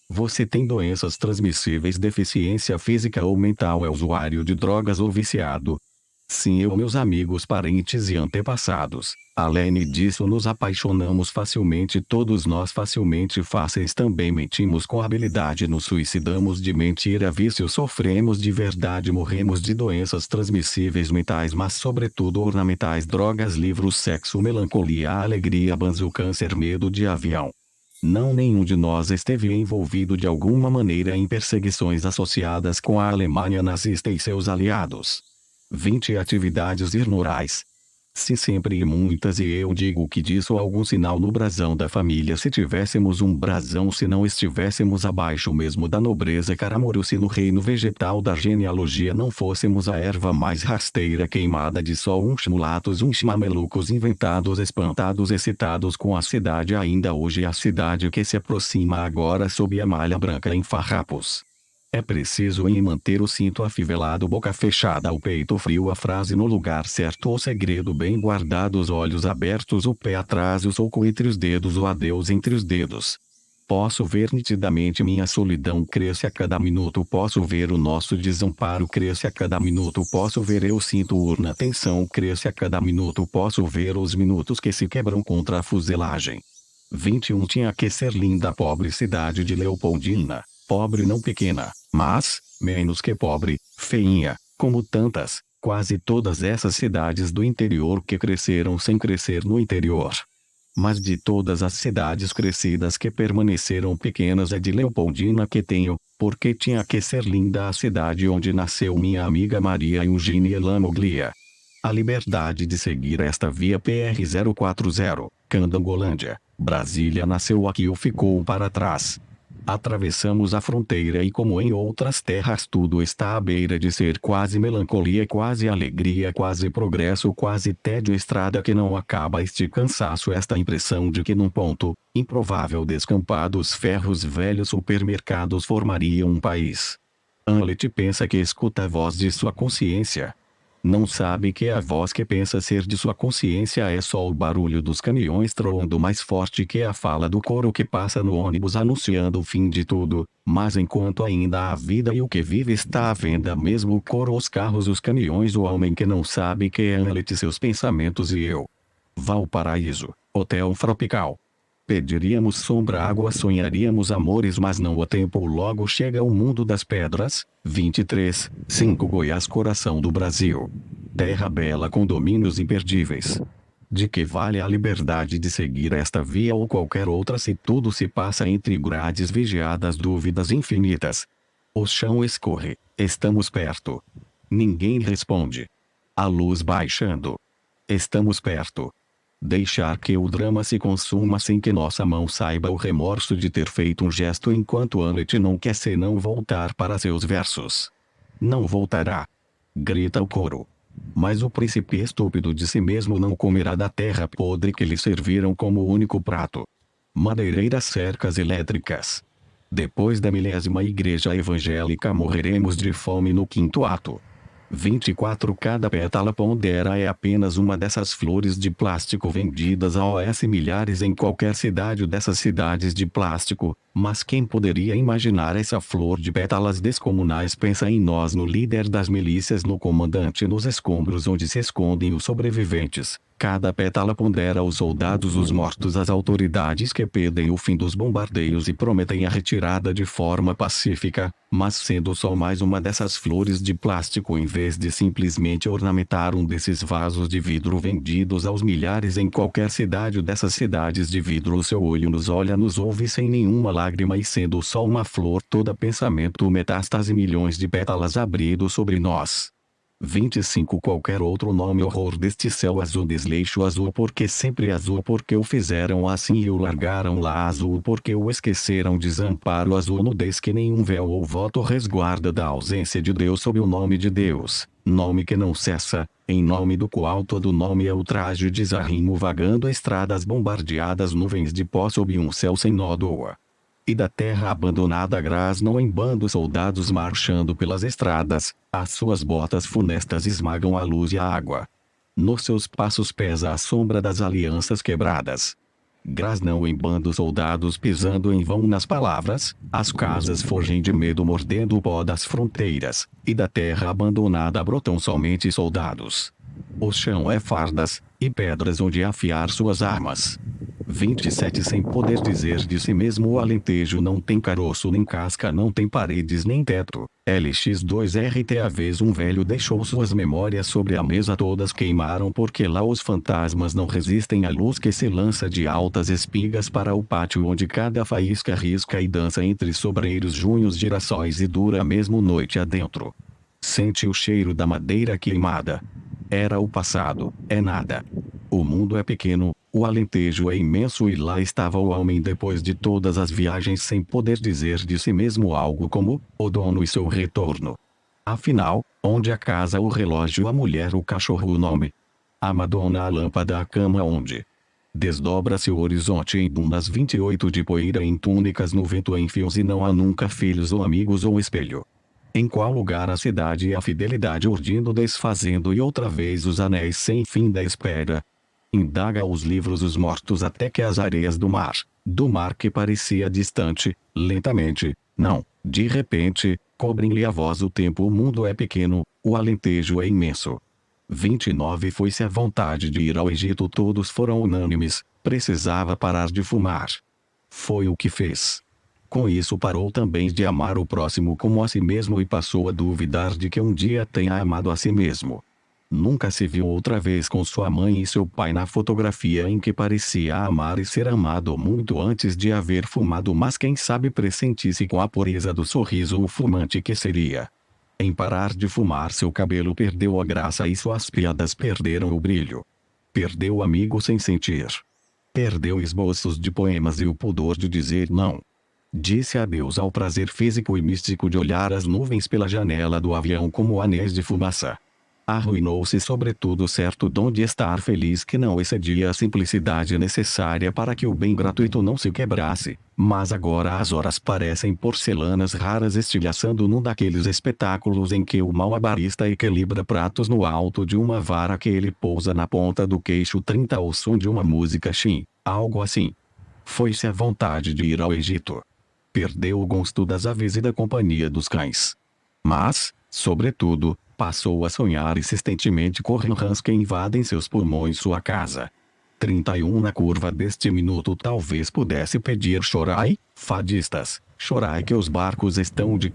Você tem doenças transmissíveis, deficiência física ou mental, é usuário de drogas ou viciado? Sim, eu, meus amigos, parentes e antepassados. Além disso, nos apaixonamos facilmente, todos nós facilmente fáceis também mentimos com habilidade, nos suicidamos de mentira, vício, sofremos de verdade, morremos de doenças transmissíveis mentais, mas sobretudo ornamentais, drogas, livros, sexo, melancolia, alegria, banzo, câncer, medo de avião. Não, nenhum de nós esteve envolvido de alguma maneira em perseguições associadas com a Alemanha nazista e seus aliados. 20 Atividades irmorais. Se sempre e muitas, e eu digo que disso algum sinal no brasão da família, se tivéssemos um brasão, se não estivéssemos abaixo mesmo da nobreza caramuru, se no reino vegetal da genealogia não fôssemos a erva mais rasteira queimada de sol, uns mulatos, uns mamelucos inventados, espantados, excitados com a cidade, ainda hoje a cidade que se aproxima agora sob a malha branca em farrapos. É preciso em manter o cinto afivelado, boca fechada, o peito frio, a frase no lugar certo, o segredo bem guardado, os olhos abertos, o pé atrás, o soco entre os dedos, o adeus entre os dedos. Posso ver nitidamente minha solidão cresce a cada minuto, posso ver o nosso desamparo cresce a cada minuto, posso ver eu sinto urna tensão cresce a cada minuto, posso ver os minutos que se quebram contra a fuselagem. 21 Tinha que ser linda a pobre cidade de Leopoldina. Pobre não pequena, mas, menos que pobre, feinha, como tantas, quase todas essas cidades do interior que cresceram sem crescer no interior. Mas de todas as cidades crescidas que permaneceram pequenas é de Leopoldina que tenho, porque tinha que ser linda a cidade onde nasceu minha amiga Maria Eugênia Lamoglia. A liberdade de seguir esta via PR-040, Candangolândia, Brasília nasceu aqui ou ficou para trás. Atravessamos a fronteira e como em outras terras tudo está à beira de ser quase melancolia, quase alegria, quase progresso, quase tédio, estrada que não acaba, este cansaço, esta impressão de que num ponto improvável descampado os ferros velhos supermercados formariam um país. Hamlet pensa que escuta a voz de sua consciência. Não sabe que a voz que pensa ser de sua consciência é só o barulho dos caminhões troando mais forte que a fala do coro que passa no ônibus anunciando o fim de tudo, mas enquanto ainda há vida e o que vive está à venda, mesmo o coro, os carros, os caminhões, o homem que não sabe que é Hamlet, seus pensamentos e eu. Valparaíso, hotel tropical. Pediríamos sombra, água, sonharíamos amores, mas não o tempo logo chega o mundo das pedras. 23, 5 Goiás, coração do Brasil. Terra bela com domínios imperdíveis. De que vale a liberdade de seguir esta via ou qualquer outra se tudo se passa entre grades vigiadas, dúvidas infinitas? O chão escorre, estamos perto. Ninguém responde. A luz baixando. Estamos perto. Deixar que o drama se consuma sem que nossa mão saiba o remorso de ter feito um gesto enquanto Hamlet não quer senão voltar para seus versos. Não voltará. Grita o coro. Mas o príncipe estúpido de si mesmo não comerá da terra podre que lhe serviram como único prato. Madeireiras, cercas elétricas. Depois da 1000ª igreja evangélica morreremos de fome no 5º ato. 24 Cada pétala pondera é apenas uma dessas flores de plástico vendidas a OS milhares em qualquer cidade dessas cidades de plástico, mas quem poderia imaginar essa flor de pétalas descomunais? Pensa em nós, no líder das milícias, no comandante, nos escombros onde se escondem os sobreviventes. Cada pétala pondera os soldados, os mortos, as autoridades que pedem o fim dos bombardeios e prometem a retirada de forma pacífica, mas sendo só mais uma dessas flores de plástico em vez de simplesmente ornamentar um desses vasos de vidro vendidos aos milhares em qualquer cidade dessas cidades de vidro. O seu olho nos olha, nos ouve sem nenhuma lágrima e sendo só uma flor toda pensamento, metástase, milhões de pétalas abridos sobre nós. 25 Qualquer outro nome, horror deste céu azul, desleixo azul, porque sempre azul, porque o fizeram assim e o largaram lá azul, porque o esqueceram, desamparo azul, nudez que nenhum véu ou voto resguarda da ausência de Deus sob o nome de Deus, nome que não cessa, em nome do qual todo nome é ultraje, desarrimo, vagando estradas bombardeadas, nuvens de pó sob um céu sem nódoa. E da terra abandonada grasnam em bando soldados marchando pelas estradas, as suas botas funestas esmagam a luz e a água. Nos seus passos pesa a sombra das alianças quebradas. Grasnam em bando soldados pisando em vão nas palavras, as casas fogem de medo mordendo o pó das fronteiras, e da terra abandonada brotam somente soldados. O chão é fardas, e pedras onde afiar suas armas. 27 Sem poder dizer de si mesmo, o Alentejo não tem caroço nem casca, não tem paredes nem teto. LX2RT. A vez um velho deixou suas memórias sobre a mesa, todas queimaram porque lá os fantasmas não resistem à luz que se lança de altas espigas para o pátio onde cada faísca risca e dança entre sobreiros, junhos, girassóis e dura mesmo noite adentro. Sente o cheiro da madeira queimada. Era o passado, é nada. O mundo é pequeno, o Alentejo é imenso e lá estava o homem depois de todas as viagens sem poder dizer de si mesmo algo como, o dono e seu retorno. Afinal, onde a casa, o relógio, a mulher, o cachorro, o nome? A Madonna, a lâmpada, a cama, onde? Desdobra-se o horizonte em dunas 28 de poeira, em túnicas no vento, em fios e não há nunca filhos ou amigos ou espelho. Em qual lugar a cidade e a fidelidade urdindo, desfazendo e outra vez os anéis sem fim da espera? Indaga os livros, os mortos, até que as areias do mar que parecia distante, lentamente, não, de repente, cobrem-lhe a voz. O tempo, o mundo é pequeno, o Alentejo é imenso. 29 Foi-se a vontade de ir ao Egito, todos foram unânimes, precisava parar de fumar. Foi o que fez. Com isso parou também de amar o próximo como a si mesmo e passou a duvidar de que um dia tenha amado a si mesmo. Nunca se viu outra vez com sua mãe e seu pai na fotografia em que parecia amar e ser amado muito antes de haver fumado, mas quem sabe pressentisse com a pureza do sorriso o fumante que seria. Em parar de fumar, seu cabelo perdeu a graça e suas piadas perderam o brilho. Perdeu amigos sem sentir. Perdeu esboços de poemas e o pudor de dizer não. Disse adeus ao prazer físico e místico de olhar as nuvens pela janela do avião como anéis de fumaça. Arruinou-se sobretudo certo dom de estar feliz que não excedia a simplicidade necessária para que o bem gratuito não se quebrasse, mas agora as horas parecem porcelanas raras estilhaçando num daqueles espetáculos em que o malabarista equilibra pratos no alto de uma vara que ele pousa na ponta do queixo 30 ao som de uma música shin, algo assim. Foi-se a vontade de ir ao Egito. Perdeu o gosto das aves e da companhia dos cães. Mas, sobretudo, passou a sonhar insistentemente com rãs que invadem seus pulmões sua casa. 31 na curva deste minuto talvez pudesse pedir chorai, fadistas, chorai que os barcos estão de